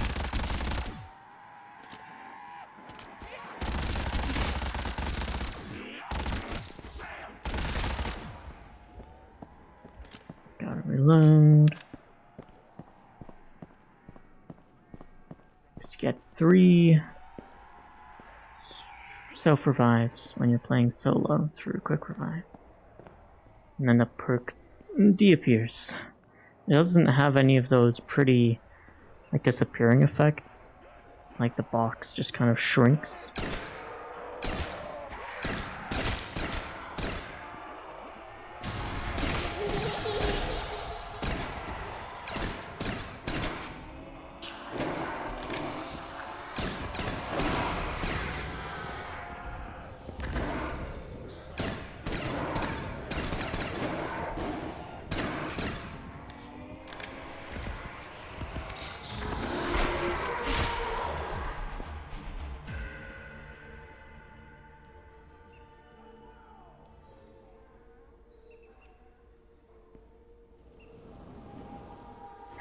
Gotta reload. You get 3 self-revives when you're playing solo through quick revive. And then the perk de-appears. It doesn't have any of those pretty, like, disappearing effects. Like, the box just kind of shrinks.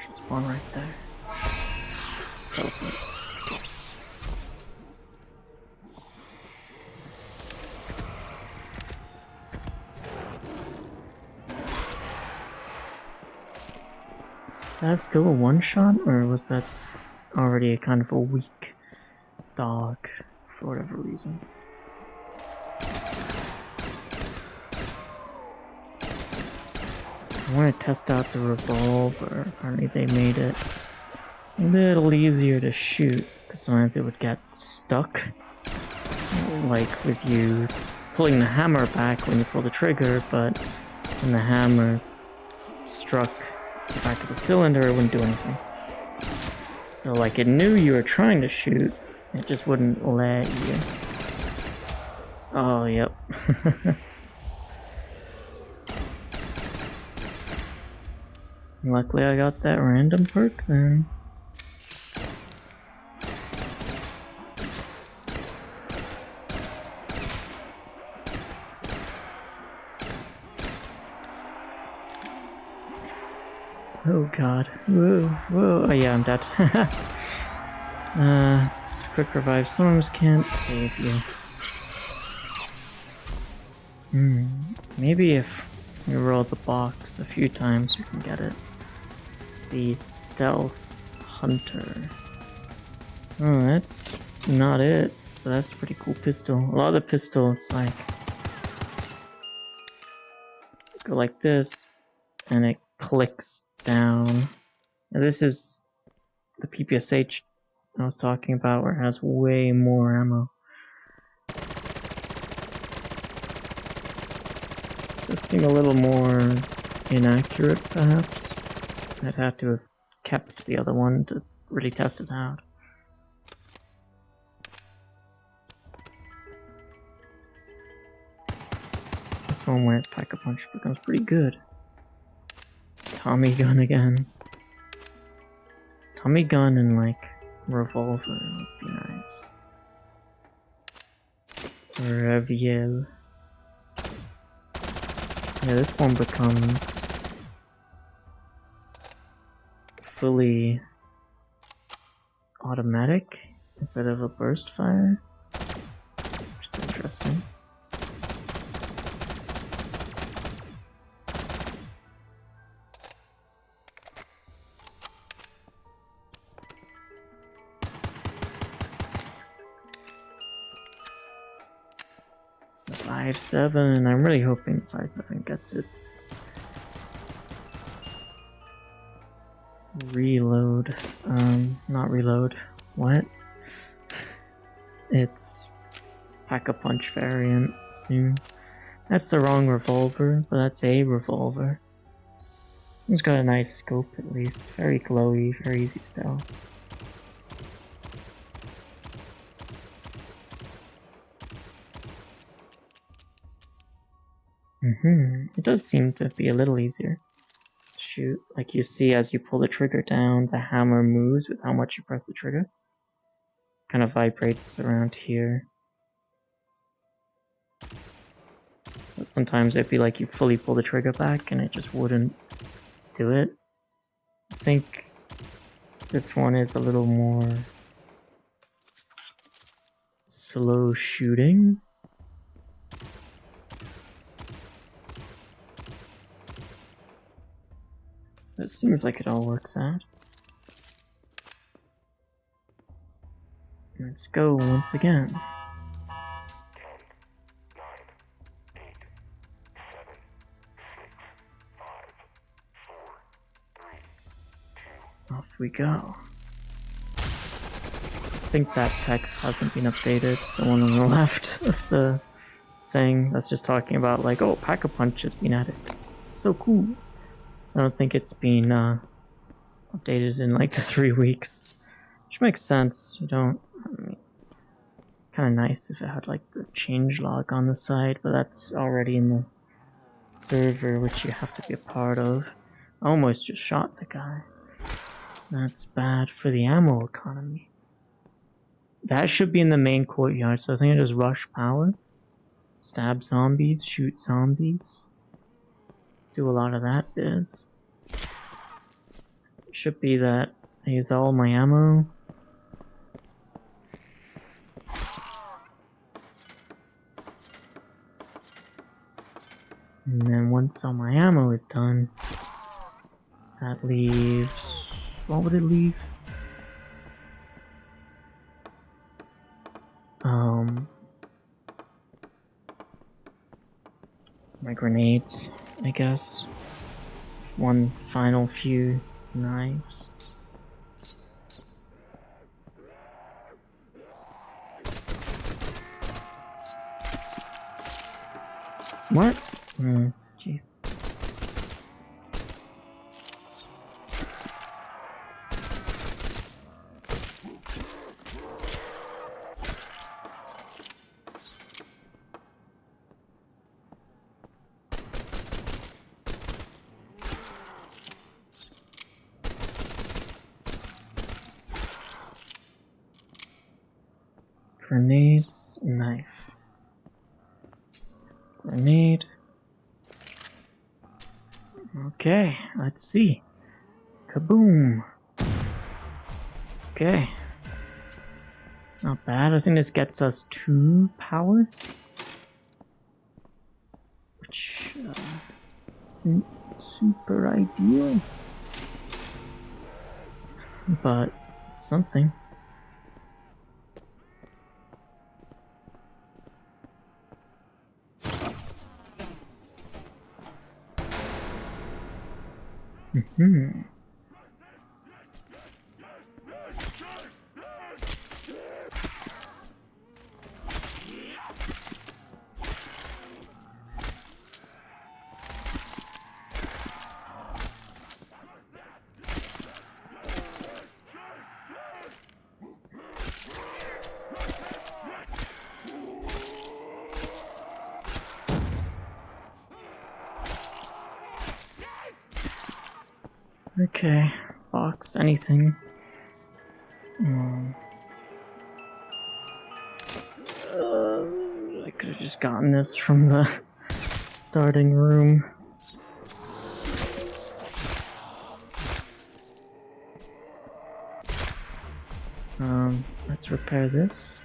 Should spawn right there. Teleport, of course. Is that still a one-shot, or was that already a kind of a weak dog for whatever reason? I want to test out the revolver. Apparently they made it a little easier to shoot, because sometimes it would get stuck. Like with you pulling the hammer back when you pull the trigger, but when the hammer struck the back of the cylinder, it wouldn't do anything. So like it knew you were trying to shoot, it just wouldn't let you. Oh, yep. Luckily I got that random perk then. Oh god. Whoa, whoa. Oh yeah, I'm dead. Quick revive storms can't save you. Maybe if we roll the box a few times we can get it. It's the stealth hunter. Oh, that's not it. But that's a pretty cool pistol. A lot of the pistols like go like this and it clicks down. And this is the PPSH I was talking about, where it has way more ammo. Does seem a little more inaccurate, perhaps. I'd have to have kept the other one to really test it out. This one where its Pack-a-Punch becomes pretty good. Tommy gun again. Tommy gun and like revolver would be nice. Reviel. Yeah, this one becomes fully automatic instead of a burst fire, which is interesting. The 5.7, I'm really hoping 5.7 gets its reload. Not reload. What? It's Pack-a-Punch variant soon. That's the wrong revolver, but that's a revolver. It's got a nice scope at least. Very glowy, very easy to tell. It does seem to be a little easier. Shoot, like you see as you pull the trigger down, the hammer moves with how much you press the trigger. Kind of vibrates around here. But sometimes it'd be like you fully pull the trigger back and it just wouldn't do it. I think this one is a little more slow shooting. It seems like it all works out. Let's go once again. Off we go. I think that text hasn't been updated, the one on the left of the thing. That's just talking about like, oh, Pack-a-Punch has been added. It's so cool. I don't think it's been updated in like 3 weeks. Which makes sense. You don't, I mean, kind of nice if it had like the changelog on the side, but that's already in the server, which you have to be a part of. I almost just shot the guy. That's bad for the ammo economy. That should be in the main courtyard, so I think I just rush power. Stab zombies, shoot zombies. Do a lot of that biz. It should be that I use all my ammo. And then once all my ammo is done, that leaves... what would it leave? My grenades, I guess. One final few knives. What? Jeez. Grenades, knife. Grenade. Okay, let's see. Kaboom. Okay. Not bad. I think this gets us 2 power. Which isn't super ideal. But it's something. Okay, boxed anything. I could have just gotten this from the starting room. Let's repair this.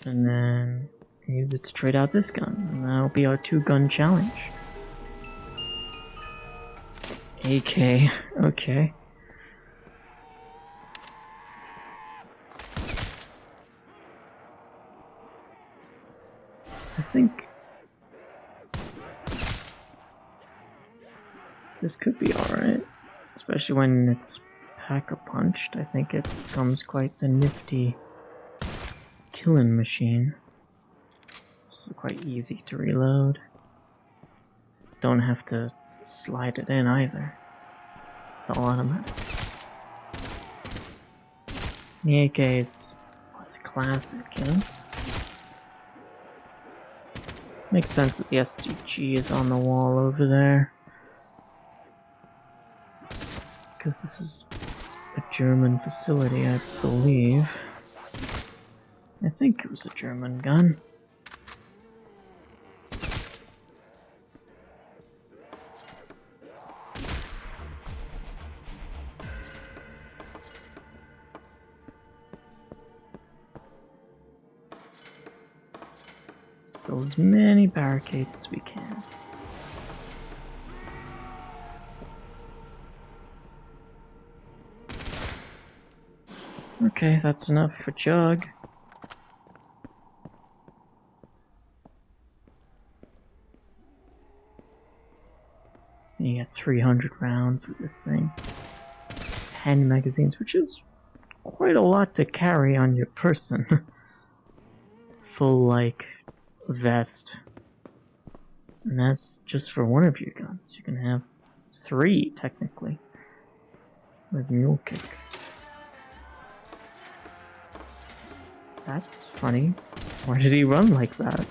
And then use it to trade out this gun, and that'll be our 2-gun challenge. AK, okay. I think this could be alright, especially when it's Pack-a-Punched. I think it becomes quite the nifty killing machine. quite easy to reload. Don't have to slide it in either. It's all automatic. The AK is a classic, you know? Makes sense that the STG is on the wall over there. Because this is a German facility, I believe. I think it was a German gun. Let's build as many barricades as we can. Okay, that's enough for Jug. You get 300 rounds with this thing. 10 magazines, which is quite a lot to carry on your person. Full, like, vest. And that's just for one of your guns. You can have 3, technically. With Mule Kick. That's funny. Why did he run like that?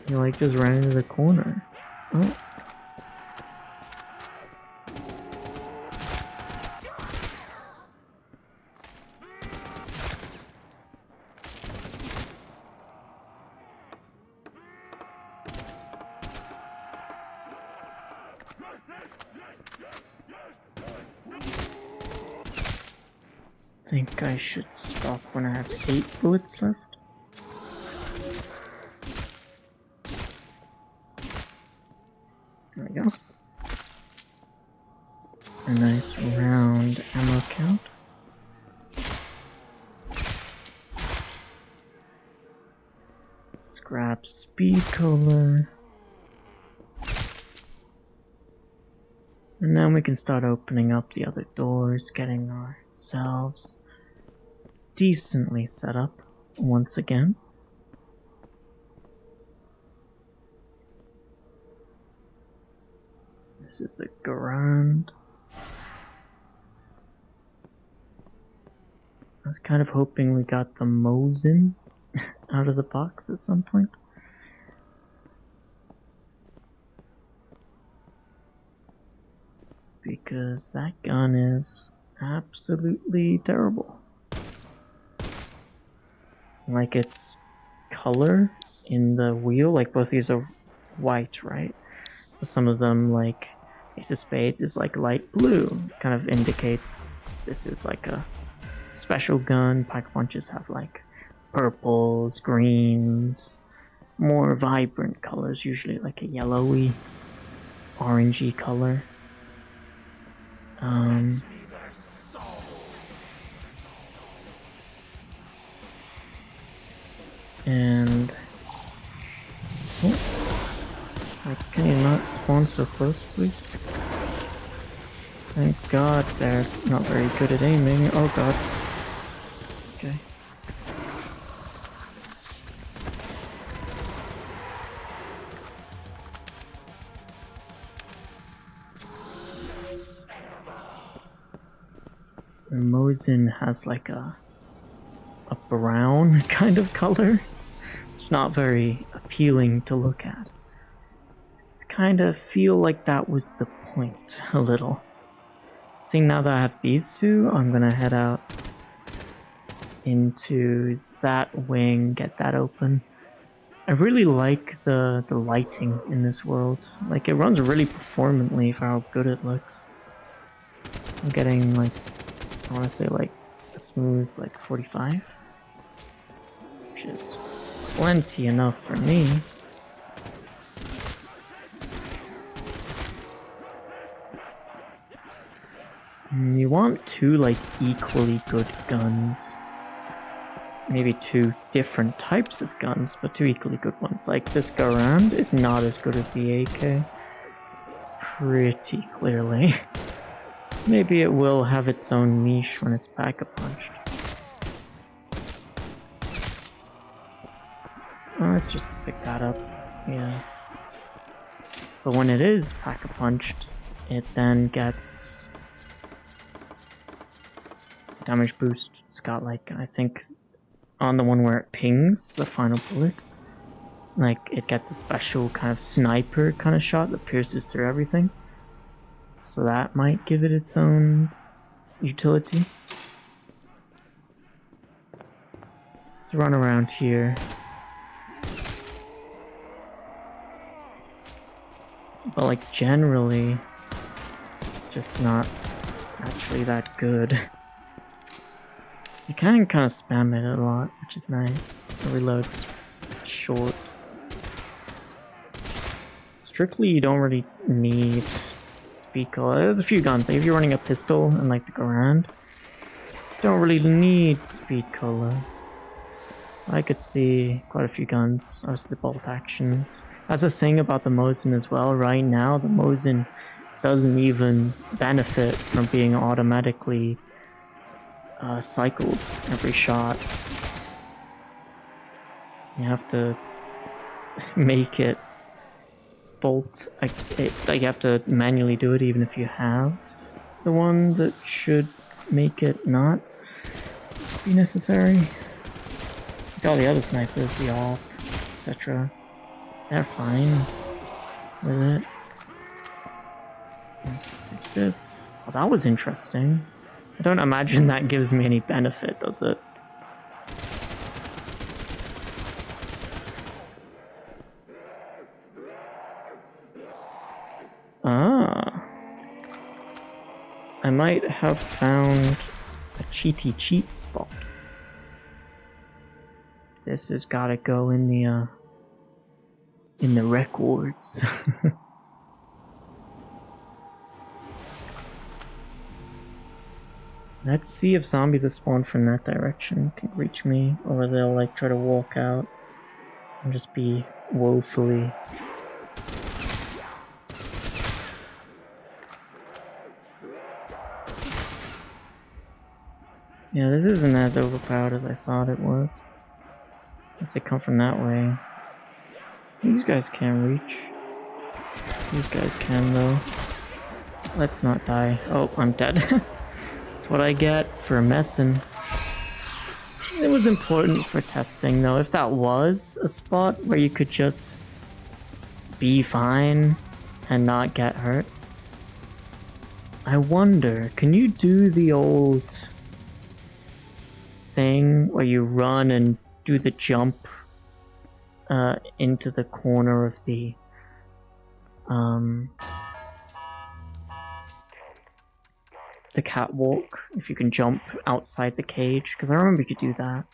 He, like, just ran into the corner. Oh. Think I should stop when I have 8 bullets left. There we go. A nice round ammo count. Let's grab speed cola. And then we can start opening up the other doors, getting ourselves decently set up once again. This is the Garand. I was kind of hoping we got the Mosin out of the box at some point. Because that gun is absolutely terrible. Like its color in the wheel, like both these are white, right? But some of them, like Ace of Spades, is like light blue. Kind of indicates this is like a special gun. Pack Punches have like purples, greens, more vibrant colors, usually like a yellowy, orangey color. And can you not spawn so close, please? Thank God they're not very good at aiming. Oh God. Okay. The Mosin has like a brown kind of color. It's not very appealing to look at. I kind of feel like that was the point, a little. I think now that I have these two, I'm gonna head out into that wing, get that open. I really like the lighting in this world. Like, it runs really performantly for how good it looks. I'm getting, like, I want to say, like, a smooth, like, 45. Which is plenty enough for me. You want 2, like, equally good guns. Maybe 2 different types of guns, but 2 equally good ones. Like, this Garand is not as good as the AK. Pretty clearly. Maybe it will have its own niche when it's pack-a-punched. let's just pick that up. Yeah. But when it is Pack-a-Punched, it then gets damage boost. It's got like, I think, on the one where it pings the final bullet, like it gets a special kind of sniper kind of shot that pierces through everything. So that might give it its own utility. Let's run around here. But like generally, it's just not actually that good. You can kind of spam it a lot, which is nice. The reload's short. Strictly, you don't really need speed color. There's a few guns. Like if you're running a pistol and like the Garand, don't really need speed color. I could see quite a few guns. Obviously, the bolt actions. That's the thing about the Mosin as well. Right now, the Mosin doesn't even benefit from being automatically cycled every shot. You have to make it bolt. Like you have to manually do it, even if you have the one that should make it not be necessary. Like all the other snipers, the AWP, etc. They're fine with it. Let's take this. Oh, that was interesting. I don't imagine that gives me any benefit, does it? Ah. I might have found a cheaty cheat spot. This has gotta go in the records. Let's see if zombies that spawn from that direction can reach me, or they'll like try to walk out and just be woefully. Yeah, this isn't as overpowered as I thought it was. If they come from that way. These guys can't reach. These guys can though. Let's not die. Oh, I'm dead. That's what I get for messing. It was important for testing though. If that was a spot where you could just be fine and not get hurt. I wonder, can you do the old thing where you run and do the jump into the corner of the catwalk, if you can jump outside the cage, because I remember you could do that.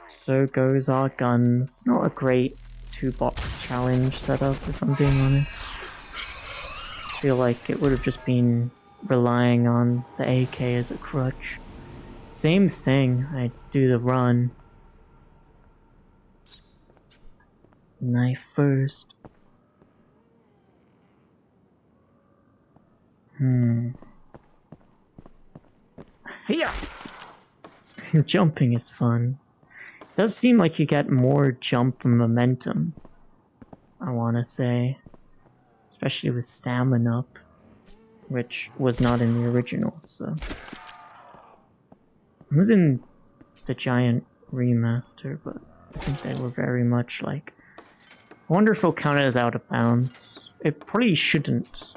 So goes our guns. Not a great 2-box challenge setup, if I'm being honest. I feel like it would have just been relying on the AK as a crutch. Same thing, I do the run. Knife first. Yeah. Jumping is fun. It does seem like you get more jump momentum, I want to say. Especially with stamina up, which was not in the original, so. It was in the Giant remaster, but I think they were very much like... I wonder if it'll count it as out of bounds. It probably shouldn't,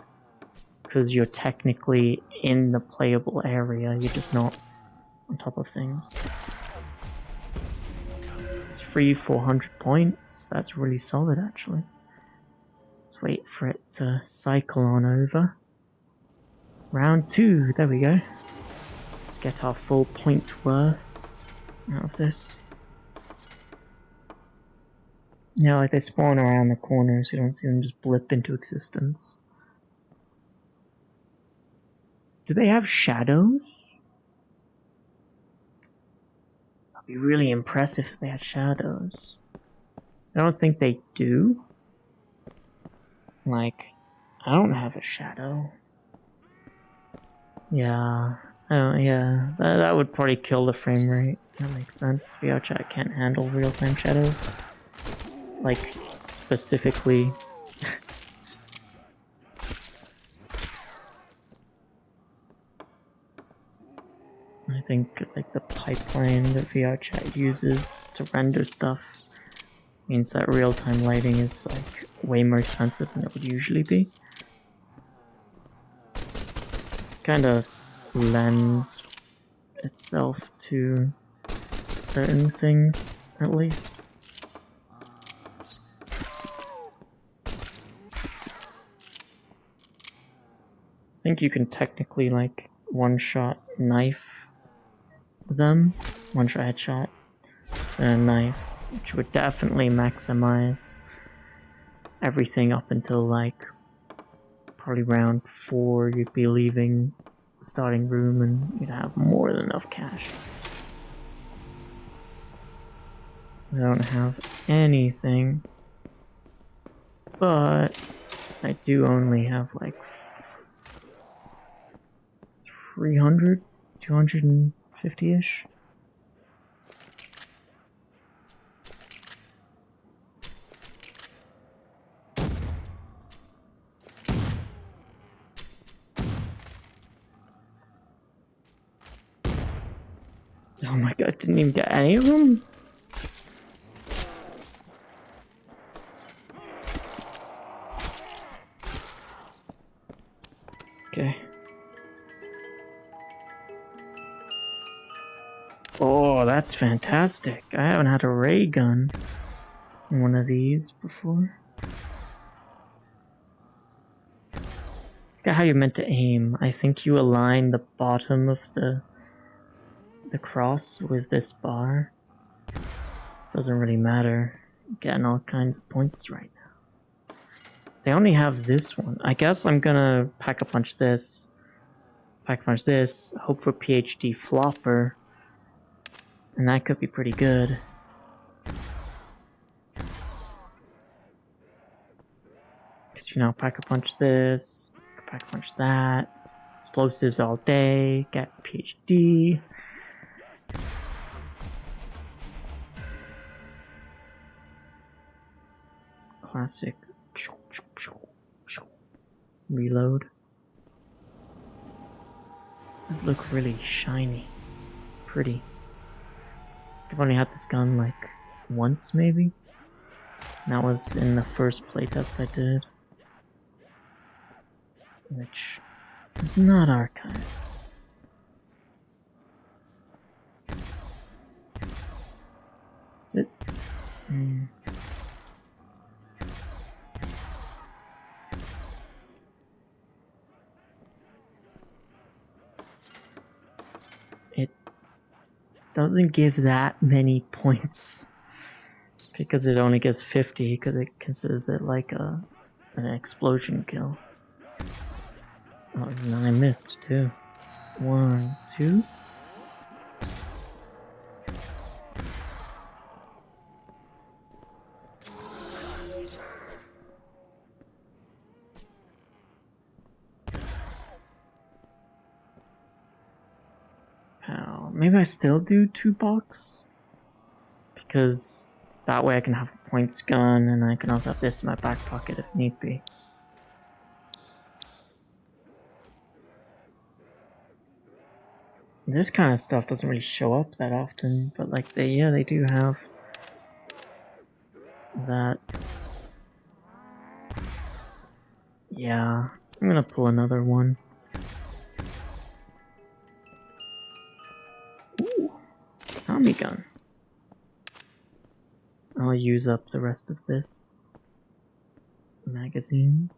because you're technically in the playable area, you're just not on top of things. It's free 400 points, that's really solid actually. Let's wait for it to cycle on over. Round 2, there we go. Let's get our full point worth out of this. Yeah, like they spawn around the corners, you don't see them just blip into existence. Do they have shadows? That'd be really impressive if they had shadows. I don't think they do. Like, I don't have a shadow. Yeah, yeah, that would probably kill the frame rate. That makes sense. VRChat can't handle real-time shadows. like specifically. I think like the pipeline that VRChat uses to render stuff means that real-time lighting is like way more expensive than it would usually be. Kind of lends itself to certain things, at least. I think you can technically like one-shot knife them, one-shot headshot, and a knife, which would definitely maximize everything up until like probably round 4. You'd be leaving the starting room and you'd have more than enough cash. I don't have anything, but I do only have like 300, 250-ish. Oh my god, didn't even get any of them? Okay. Oh, that's fantastic. I haven't had a ray gun in one of these before. Look at how you're meant to aim. I think you align the bottom of the cross with this bar. Doesn't really matter. I'm getting all kinds of points right now. They only have this one. I guess I'm gonna pack a punch this, hope for PhD flopper, and that could be pretty good. Cause you know, pack a punch this, pack a punch that, explosives all day, get PhD. Classic. Reload. These look really shiny. Pretty. I've only had this gun like once maybe. And that was in the first playtest I did. Which is not archived. Is it? It doesn't give that many points because it only gives 50 because it considers it like an explosion kill. Oh, and I missed too. 1, 2. Maybe I still do 2 box because that way I can have a points gun and I can also have this in my back pocket if need be. This kind of stuff doesn't really show up that often, but like they do have that. Yeah, I'm gonna pull another one. Ooh, Tommy gun. I'll use up the rest of this magazine.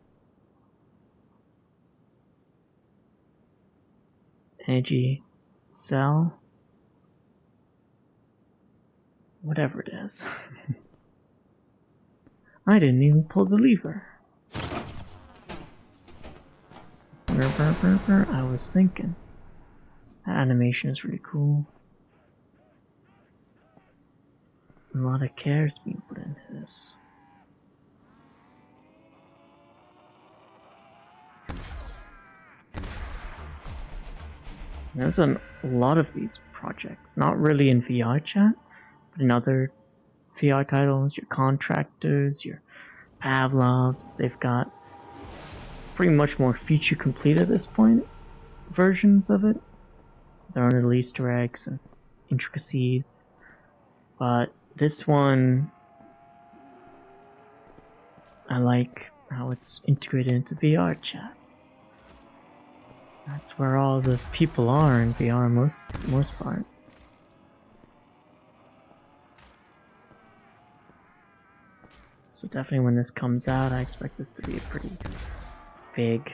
Energy cell. Whatever it is. I didn't even pull the lever. I was thinking. That animation is really cool. A lot of care is being put into this. There's a lot of these projects, not really in VRChat, but in other VR titles, your Contractors, your Pavlovs. They've got pretty much more feature complete at this point versions of it. There are little Easter eggs and intricacies. But this one, I like how it's integrated into VRChat. That's where all the people are in VR most part. So definitely when this comes out, I expect this to be a pretty big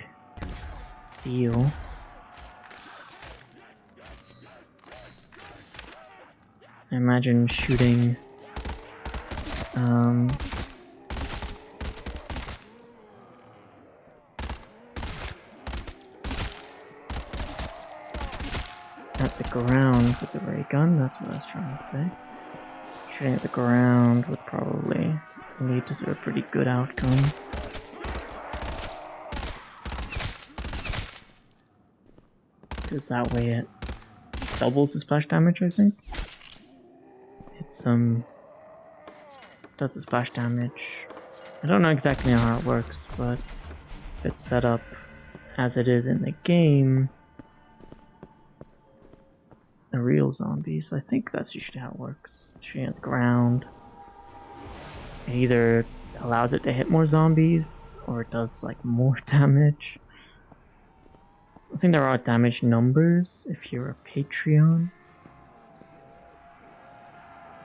deal. I imagine shooting at the ground with the ray gun, that's what I was trying to say. Shooting at the ground would probably lead to a pretty good outcome. Because that way it doubles the splash damage, I think. It's does the splash damage. I don't know exactly how it works, but if it's set up as it is in the game, a real zombie, so I think that's usually how it works. Shooting at the ground. It either allows it to hit more zombies, or it does like more damage. I think there are damage numbers if you're a Patreon,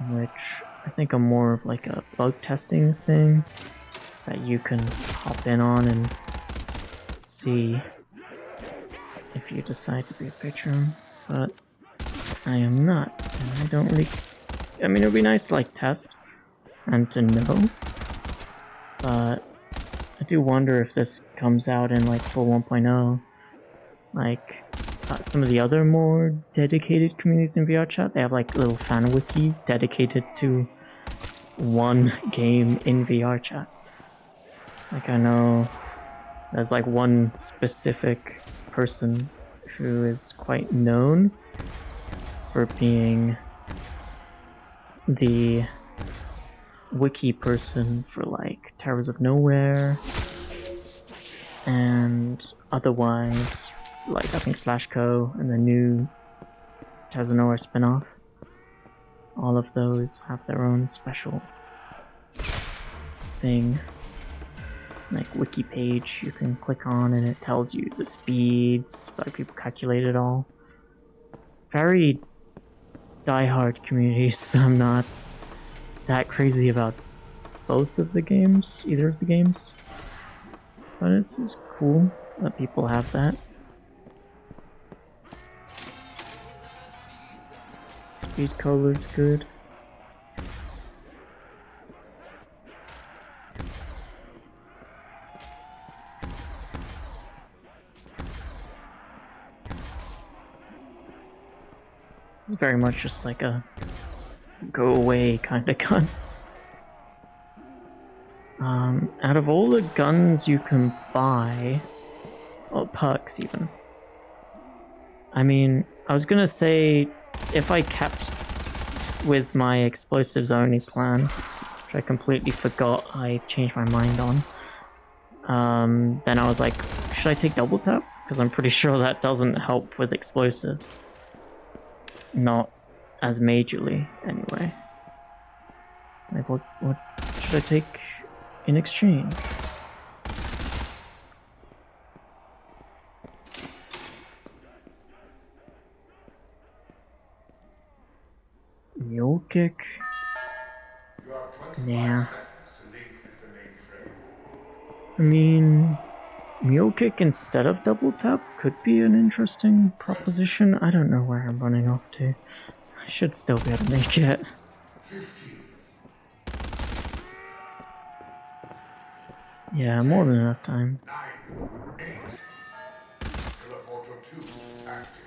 which I think are more of like a bug testing thing that you can hop in on and see if you decide to be a Patreon, but I am not, and I don't really, I mean, it would be nice to like test and to know, but I do wonder if this comes out in like full 1.0, like some of the other more dedicated communities in VRChat, they have like little fan wikis dedicated to one game in VRChat. Like I know there's like one specific person who is quite known for being the wiki person for like Towers of Nowhere and otherwise, like I think /Co and the new Towers of Nowhere spin-off. All of those have their own special thing. Like wiki page you can click on and it tells you the speeds, like people calculate it all. Very die-hard communities. I'm not that crazy about both of the games, either of the games. But it's cool that people have that. Speed color's good. This is very much just like a go away kind of gun. Out of all the guns you can buy, or perks even, I mean, I was gonna say if I kept with my explosives only plan, which I completely forgot I changed my mind on, then I was like, should I take double tap? Because I'm pretty sure that doesn't help with explosives. Not as majorly, anyway. Like, what should I take in exchange? Mule kick? Nah. I mean, mule kick instead of double tap could be an interesting proposition. I don't know where I'm running off to. I should still be able to make it. 15. Yeah, more than enough time. 9, 8. Teleporter 2 active.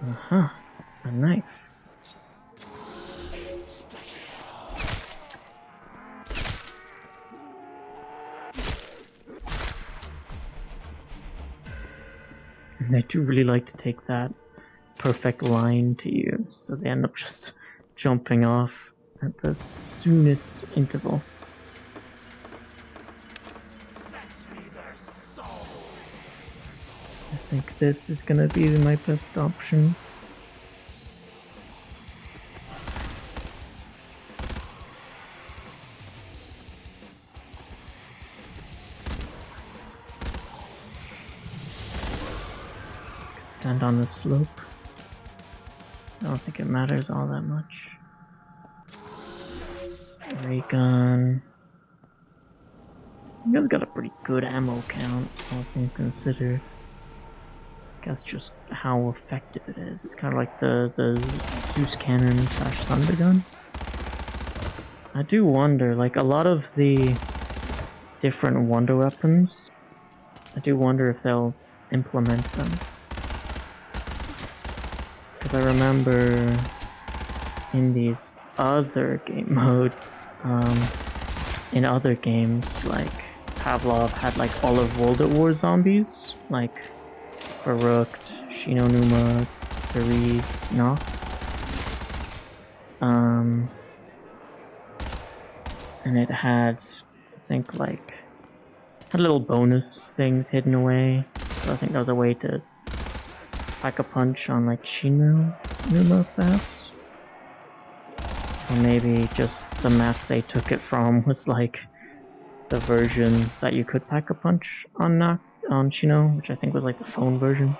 Uh-huh. A knife. And they do really like to take that perfect line to you, so they end up just jumping off at the soonest interval. I think this is gonna be my best option. Could stand on the slope. I don't think it matters all that much. Ray gun. You guys got a pretty good ammo count, all things considered. I guess just how effective it is. It's kind of like the Zeus cannon / thunder gun. I do wonder, like a lot of the different wonder weapons, I do wonder if they'll implement them. Because I remember in these other game modes, in other games, like Pavlov had like all of World at War zombies, like Verrucht, Shino Numa, Therese, Noct. And it had, I think, like, had little bonus things hidden away. So I think that was a way to pack a punch on like Shino Numa, perhaps. Or maybe just the map they took it from was like the version that you could pack a punch on Shino, which I think was like the phone version.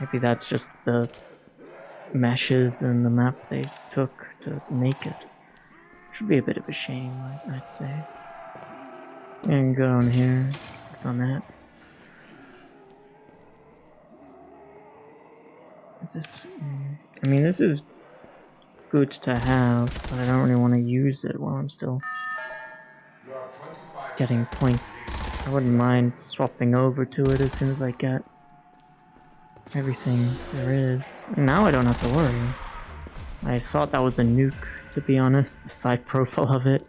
Maybe that's just the meshes in the map they took to make it. Should be a bit of a shame, I'd say. And go on here, click on that. Is this? I mean, this is good to have, but I don't really want to use it while I'm still getting points. I wouldn't mind swapping over to it as soon as I get everything there is. And now I don't have to worry. I thought that was a nuke, to be honest. The side profile of it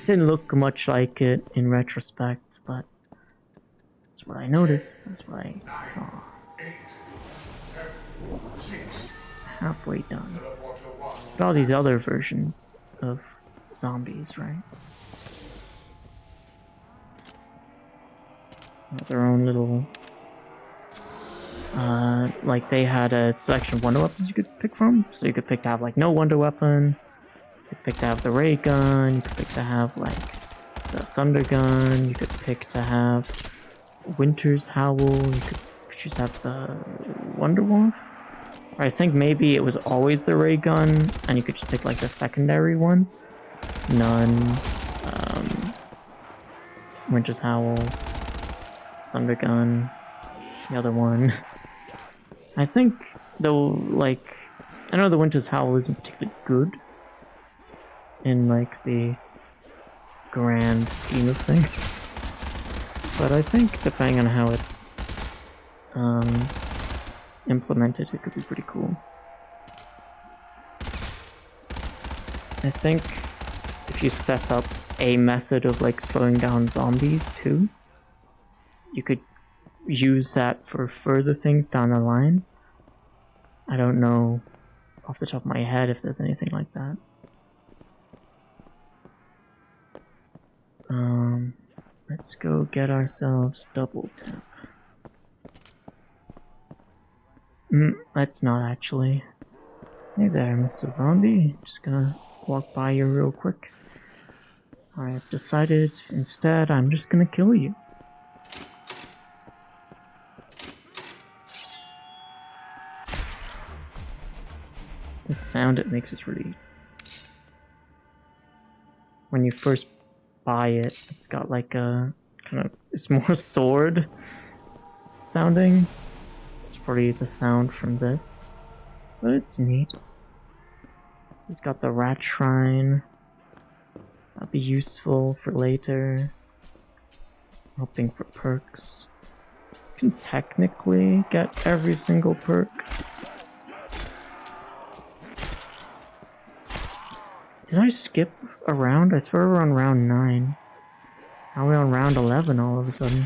didn't look much like it in retrospect, but that's what I noticed. That's what I saw. 8, 7, 6. Halfway done. But all these other versions of zombies, right? Have their own little... like they had a selection of wonder weapons you could pick from. So you could pick to have like no wonder weapon. You could pick to have the ray gun. You could pick to have like the thunder gun. You could pick to have Winter's Howl. You could just have the Wonder Wolf. Or I think maybe it was always the ray gun, and you could just pick like the secondary one. None. Winter's Howl. Thunder gun. The other one. I think, though, like, I know the Winter's Howl isn't particularly good in, like, the grand scheme of things. But I think, depending on how it's implemented, it could be pretty cool. I think if you set up a method of, like, slowing down zombies, too, you could use that for further things down the line. I don't know off the top of my head if there's anything like that. Let's go get ourselves double tap. Let's not actually. Hey there, Mr. Zombie. Just gonna walk by you real quick. I've decided instead I'm just gonna kill you. The sound it makes is really... When you first buy it, it's got like a kind of... It's more sword sounding. It's probably the sound from this. But it's neat. It's got the rat shrine. That'll be useful for later. Hoping for perks. You can technically get every single perk. Did I skip a round? I swear we're on round 9. Now we're on round 11 all of a sudden.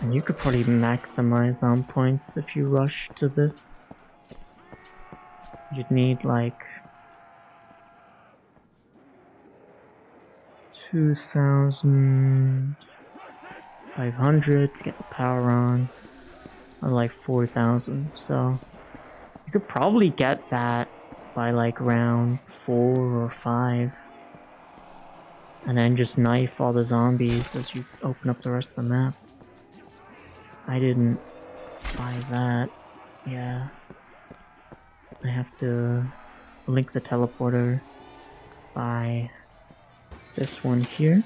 And you could probably maximize on points if you rush to this. You'd need like 2,500 to get the power on, or like 4,000. So you could probably get that by like round 4 or 5. And then just knife all the zombies as you open up the rest of the map. I didn't buy that. Yeah. I have to link the teleporter by this one here.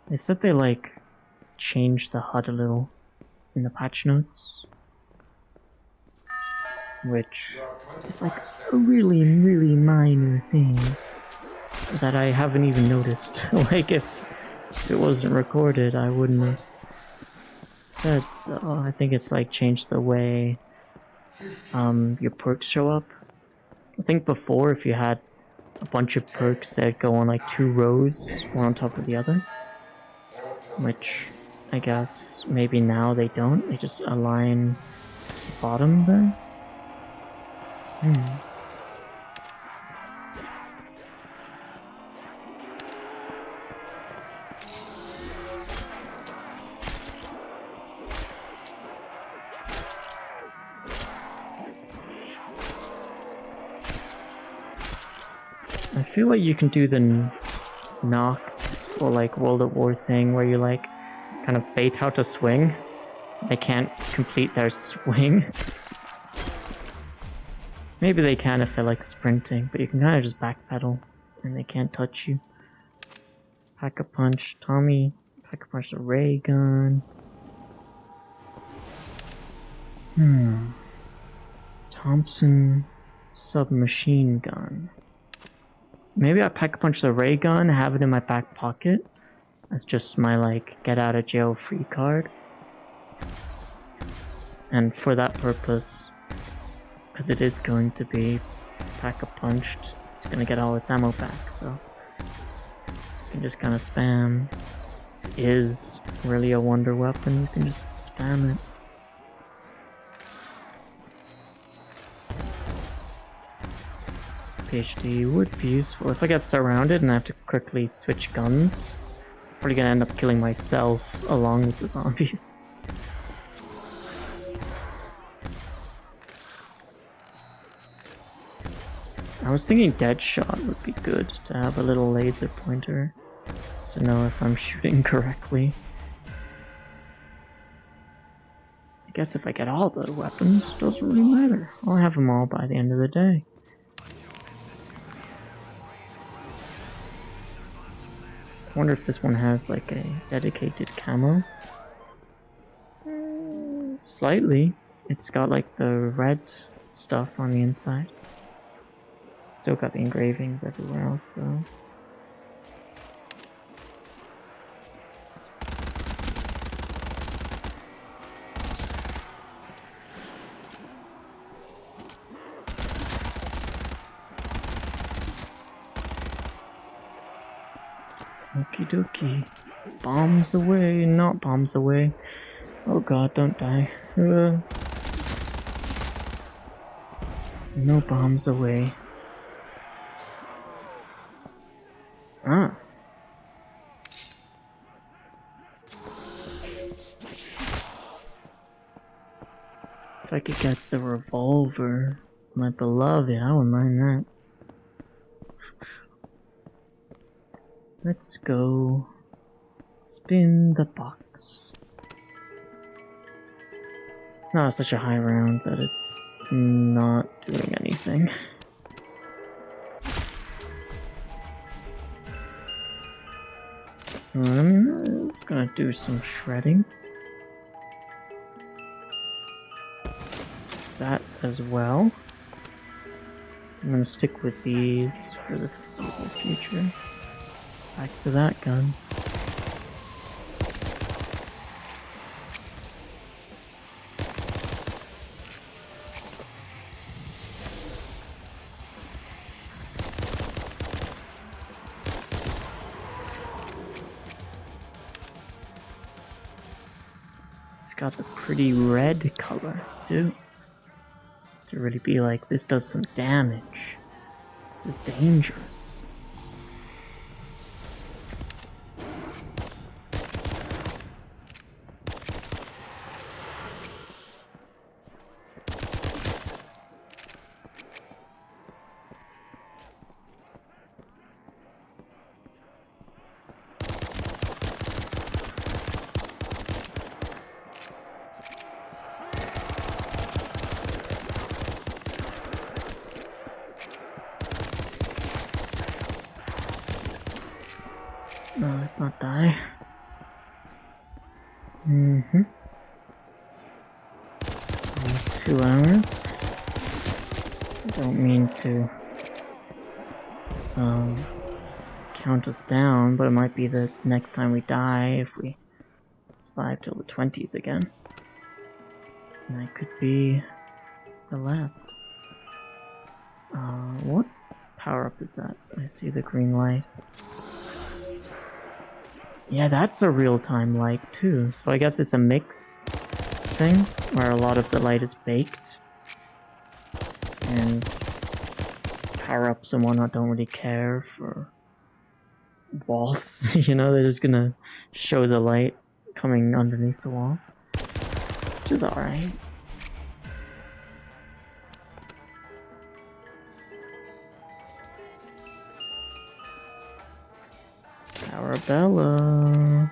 They said they like changed the HUD a little in the patch notes, which is like a really minor thing that I haven't even noticed. Like if it wasn't recorded, I wouldn't have said so. I think it's like changed the way your perks show up. I think before, if you had a bunch of perks that go on like 2 rows, one on top of the other, which I guess maybe now they don't. They just align the bottom there. I feel like you can do the Noct or like World at War thing where you like kind of bait out a swing. They can't complete their swing. Maybe they can if they're like sprinting, but you can kind of just backpedal and they can't touch you. Pack-a-punch, Tommy, pack-a-punch the ray gun. Thompson submachine gun. Maybe I pack-a-punch the ray gun, have it in my back pocket. That's just my like get out of jail free card. And for that purpose, because it is going to be pack-a-punched, it's going to get all its ammo back, so you can just kind of spam. This is really a wonder weapon, you can just spam it. PhD would be useful. If I get surrounded and I have to quickly switch guns, I'm probably gonna end up killing myself along with the zombies. I was thinking Deadshot would be good to have a little laser pointer to know if I'm shooting correctly. I guess if I get all the weapons, it doesn't really matter. I'll have them all by the end of the day. I wonder if this one has like a dedicated camo. Slightly. It's got like the red stuff on the inside. Still got the engravings everywhere else though. Okie dokie. Bombs away, not bombs away. Oh god, don't die. No bombs away. Ah. If I could get the revolver, my beloved, I wouldn't mind that. Let's go spin the box. It's not such a high round that it's not doing anything. I'm just gonna do some shredding. That as well. I'm gonna stick with these for the foreseeable future. Back to that gun. got the pretty red color too. To really be like, this does some damage. This is dangerous. No, let's not die. Almost 2 hours. I don't mean to count us down, but it might be the next time we die if we survive till the 20s again. And that could be the last. What power up is that? I see the green light. Yeah, that's a real-time light too. So I guess it's a mix thing where a lot of the light is baked. And power-ups and whatnot don't really care for walls. You know, they're just gonna show the light coming underneath the wall. Which is alright. Arabella.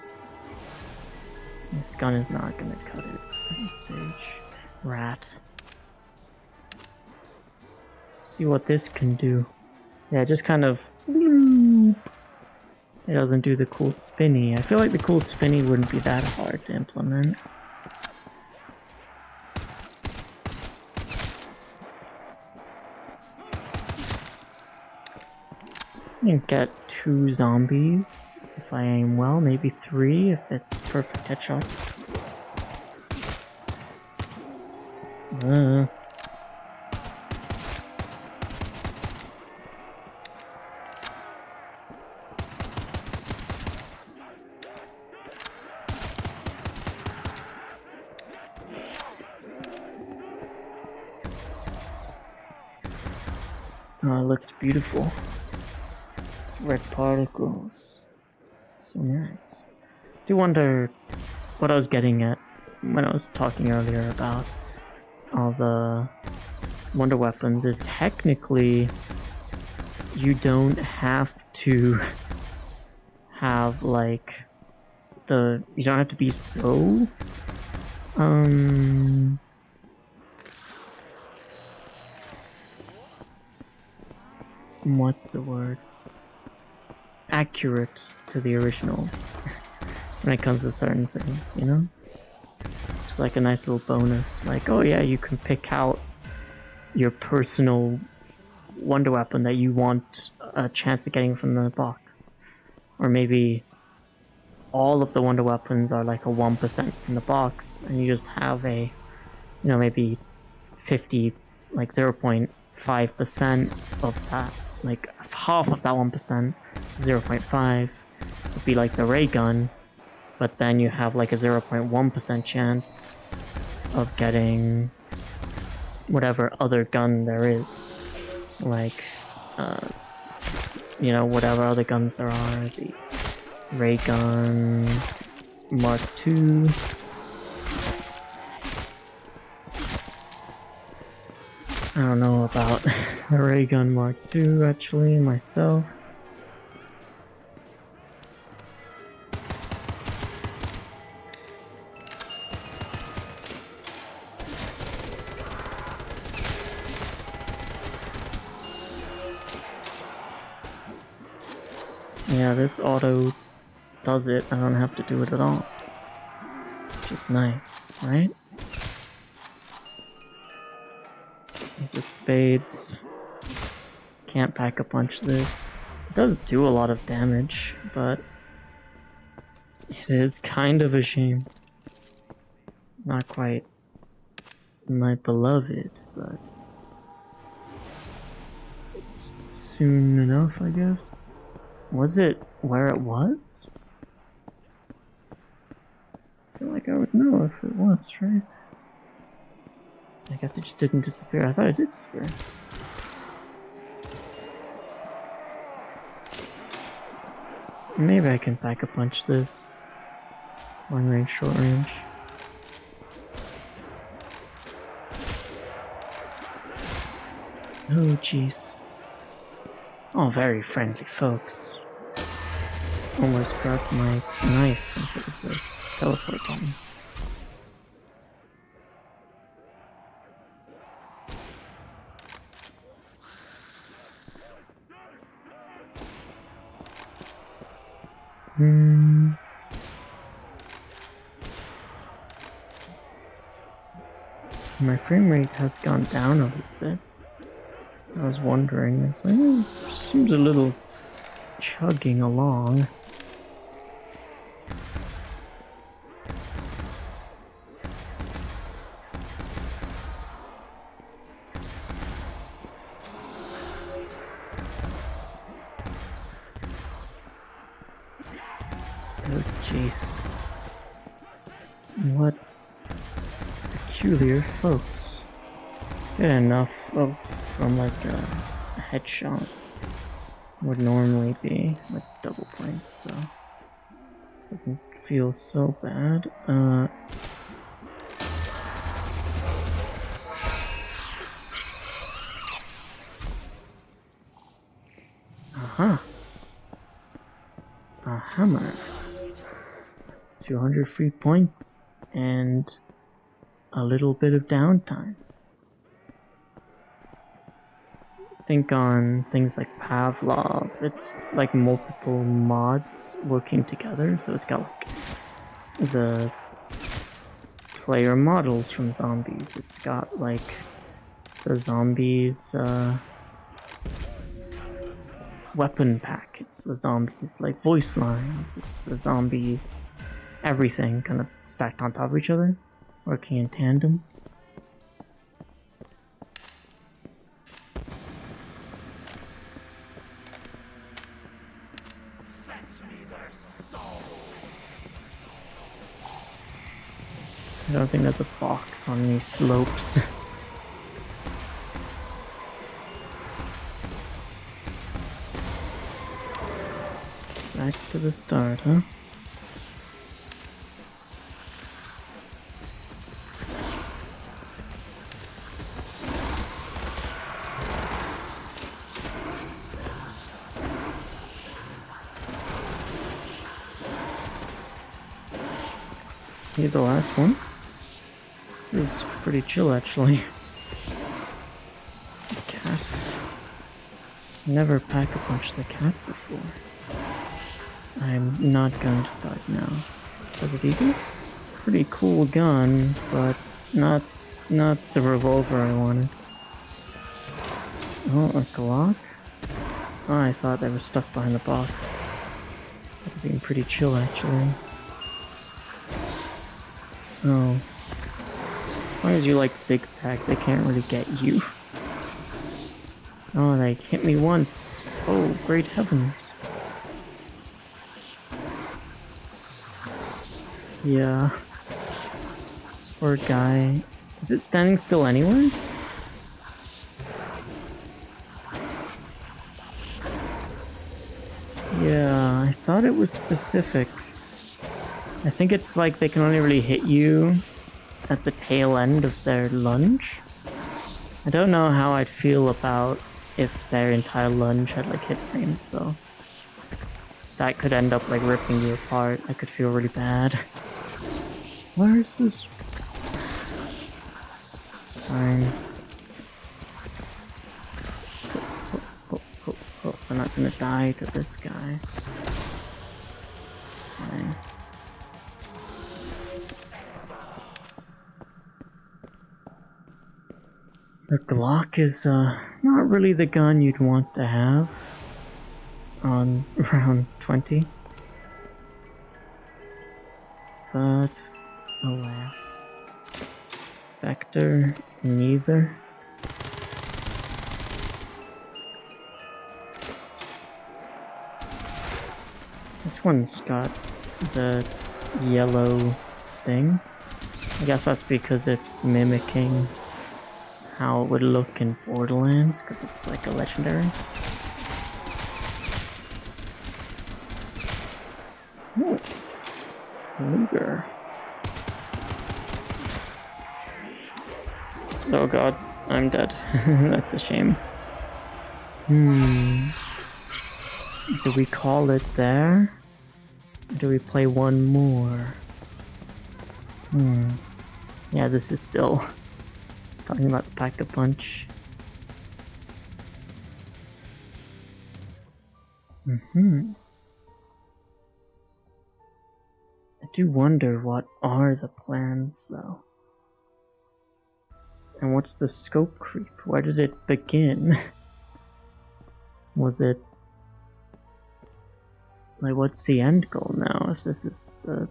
This gun is not gonna cut it at this stage. Rat. Let's see what this can do. Yeah, just kind of. It doesn't do the cool spinny. I feel like the cool spinny wouldn't be that hard to implement. I can get 2 zombies if I aim well, maybe 3 if it's perfect headshots. Oh, it looks beautiful. Red particles. So nice. I do wonder what I was getting at when I was talking earlier about all the wonder weapons is technically you don't have to have like you don't have to be so what's the word? Accurate to the originals when it comes to certain things, you know? Just like a nice little bonus. Like, oh yeah, you can pick out your personal wonder weapon that you want a chance of getting from the box. Or maybe all of the wonder weapons are like a 1% from the box, and you just have a, you know, maybe 50, like 0.5% of that. Like half of that 1%, 0.5 would be like the ray gun, but then you have like a 0.1% chance of getting whatever other gun there is. Like, you know, whatever other guns there are, the ray gun Mark II. I don't know about the ray gun Mark II actually myself. Yeah, this auto does it. I don't have to do it at all. Which is nice, right? These are spades. Can't pack a punch this. It does do a lot of damage, but it is kind of a shame. Not quite my beloved, but it's soon enough, I guess. Was it where it was? I feel like I know if it was, right? I guess it just didn't disappear. I thought it did disappear. Maybe I can pack a punch this. Long range, short range. Oh, jeez. Oh, very friendly folks. Almost grabbed my knife instead of the teleport button. My frame rate has gone down a little bit. I was wondering, it's like, it seems a little chugging along. Oh, jeez. What peculiar folks. Get enough of from like a headshot would normally be like double points, so doesn't feel so bad. Aha. A hammer. That's 200 free points and a little bit of downtime. Think on things like Pavlov, it's like multiple mods working together, so it's got like the player models from zombies, it's got like the zombies weapon pack, it's the zombies like voice lines, it's the zombies everything kind of stacked on top of each other, working in tandem. I don't think there's a box on these slopes. Back to the start, huh? Here's the last one. This is pretty chill, actually. The cat. Never pack a punch the cat before. I'm not going to start now. Desert Eagle? Pretty cool gun, but not the revolver I wanted. Oh, a Glock? Oh, I thought they were stuck behind the box. That would have been pretty chill, actually. Oh. Why did you like zigzag? They can't really get you. Oh, they hit me once. Oh, great heavens. Yeah. Poor guy. Is it standing still anywhere? Yeah, I thought it was specific. I think it's like they can only really hit you at the tail end of their lunge. I don't know how I'd feel about if their entire lunge had like hit frames though. That could end up like ripping you apart. I could feel really bad. Where is this? Fine. Oh, I'm not gonna die to this guy. Fine. The Glock is not really the gun you'd want to have on round 20. But alas. Vector, neither. This one's got the yellow thing. I guess that's because it's mimicking how it would look in Borderlands, because it's like a legendary. Ooh. Luger. Oh god, I'm dead. That's a shame. Do we call it there? Or do we play one more? Yeah, this is still talking about the Pack-a-Punch. I do wonder what are the plans, though. And what's the scope creep? Where did it begin? Was it... like, what's the end goal now, if this is the...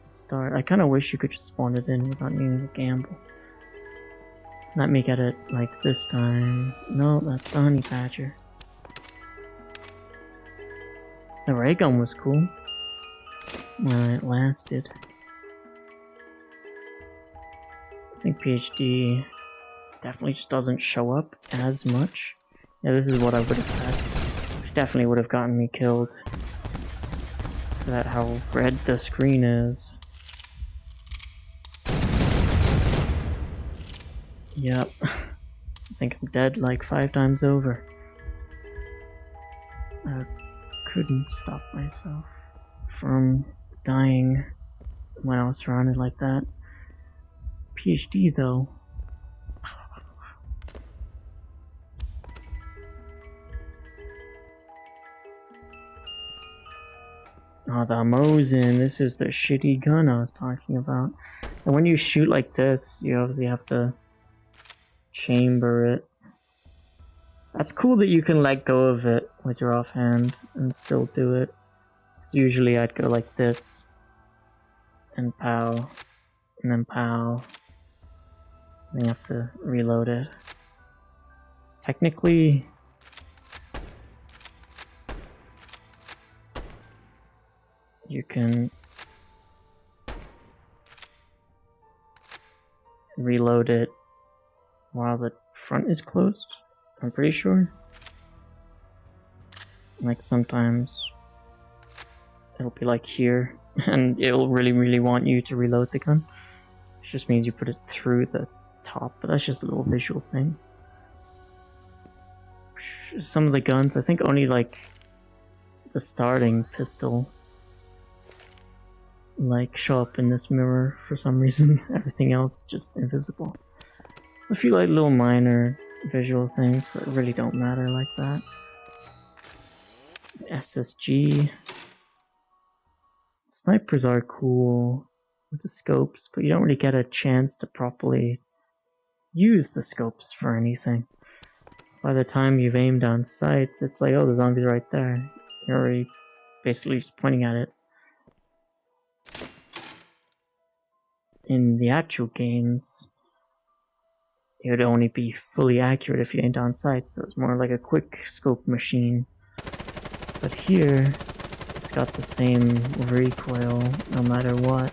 start? I kind of wish you could just spawn it in without needing to gamble. Let me get it, like, this time. No, that's the honey badger. The ray gun was cool. While it lasted. I think PhD definitely just doesn't show up as much. Yeah, this is what I would have had. Which definitely would have gotten me killed. For that how red the screen is. Yep. I think I'm dead like 5 times over. I couldn't stop myself from dying when I was surrounded like that. PhD though. Oh, the Mosin. This is the shitty gun I was talking about. And when you shoot like this, you obviously have to chamber it. That's cool that you can let go of it with your offhand and still do it. So usually I'd go like this, and pow, and then pow. And you have to reload it. Technically, you can reload it while the front is closed, I'm pretty sure. Like sometimes it'll be like here, and it'll really want you to reload the gun. Which just means you put it through the top, but that's just a little visual thing. Some of the guns, I think only like the starting pistol like show up in this mirror for some reason. Everything else is just invisible. There's a few like little minor visual things that really don't matter like that. SSG. Snipers are cool with the scopes, but you don't really get a chance to properly use the scopes for anything. By the time you've aimed down sights, it's like, oh, the zombie's right there. You're already basically just pointing at it. In the actual games, it would only be fully accurate if you aimed down sights, so it's more like a quick scope machine. But here, it's got the same recoil no matter what,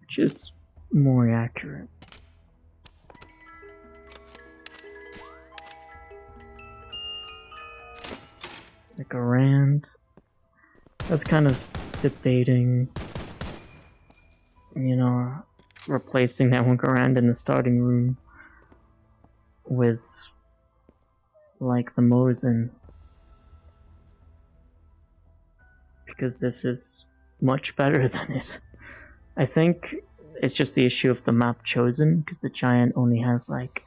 which is more accurate. The Garand, that's kind of debating, you know, replacing that one Garand in the starting room with like the Mosin, because this is much better than it. I think it's just the issue of the map chosen, because the Giant only has like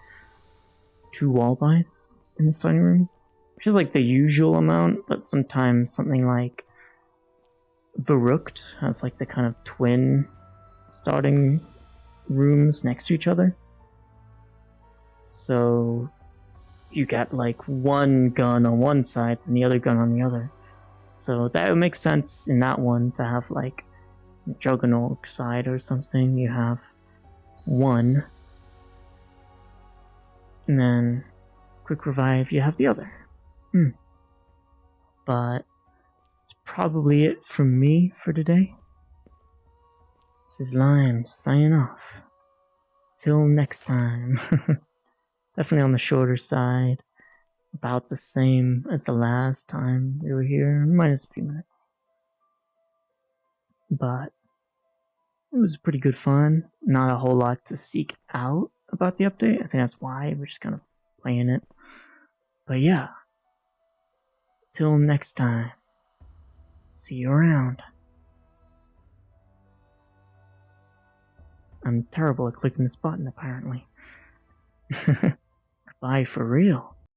2 wall buys in the starting room, which is like the usual amount, but sometimes something like VRChat has like the kind of twin starting rooms next to each other. So you get like one gun on one side and the other gun on the other. So that would make sense in that one to have like Juggernaut side or something. You have one, and then quick revive, you have the other. But it's probably it from me for today. This is Lime signing off. Till next time. Definitely on the shorter side. About the same as the last time we were here, minus a few minutes. But it was pretty good fun. Not a whole lot to seek out about the update. I think that's why we're just kind of playing it. But yeah. Till next time. See you around. I'm terrible at clicking this button, apparently. Bye for real.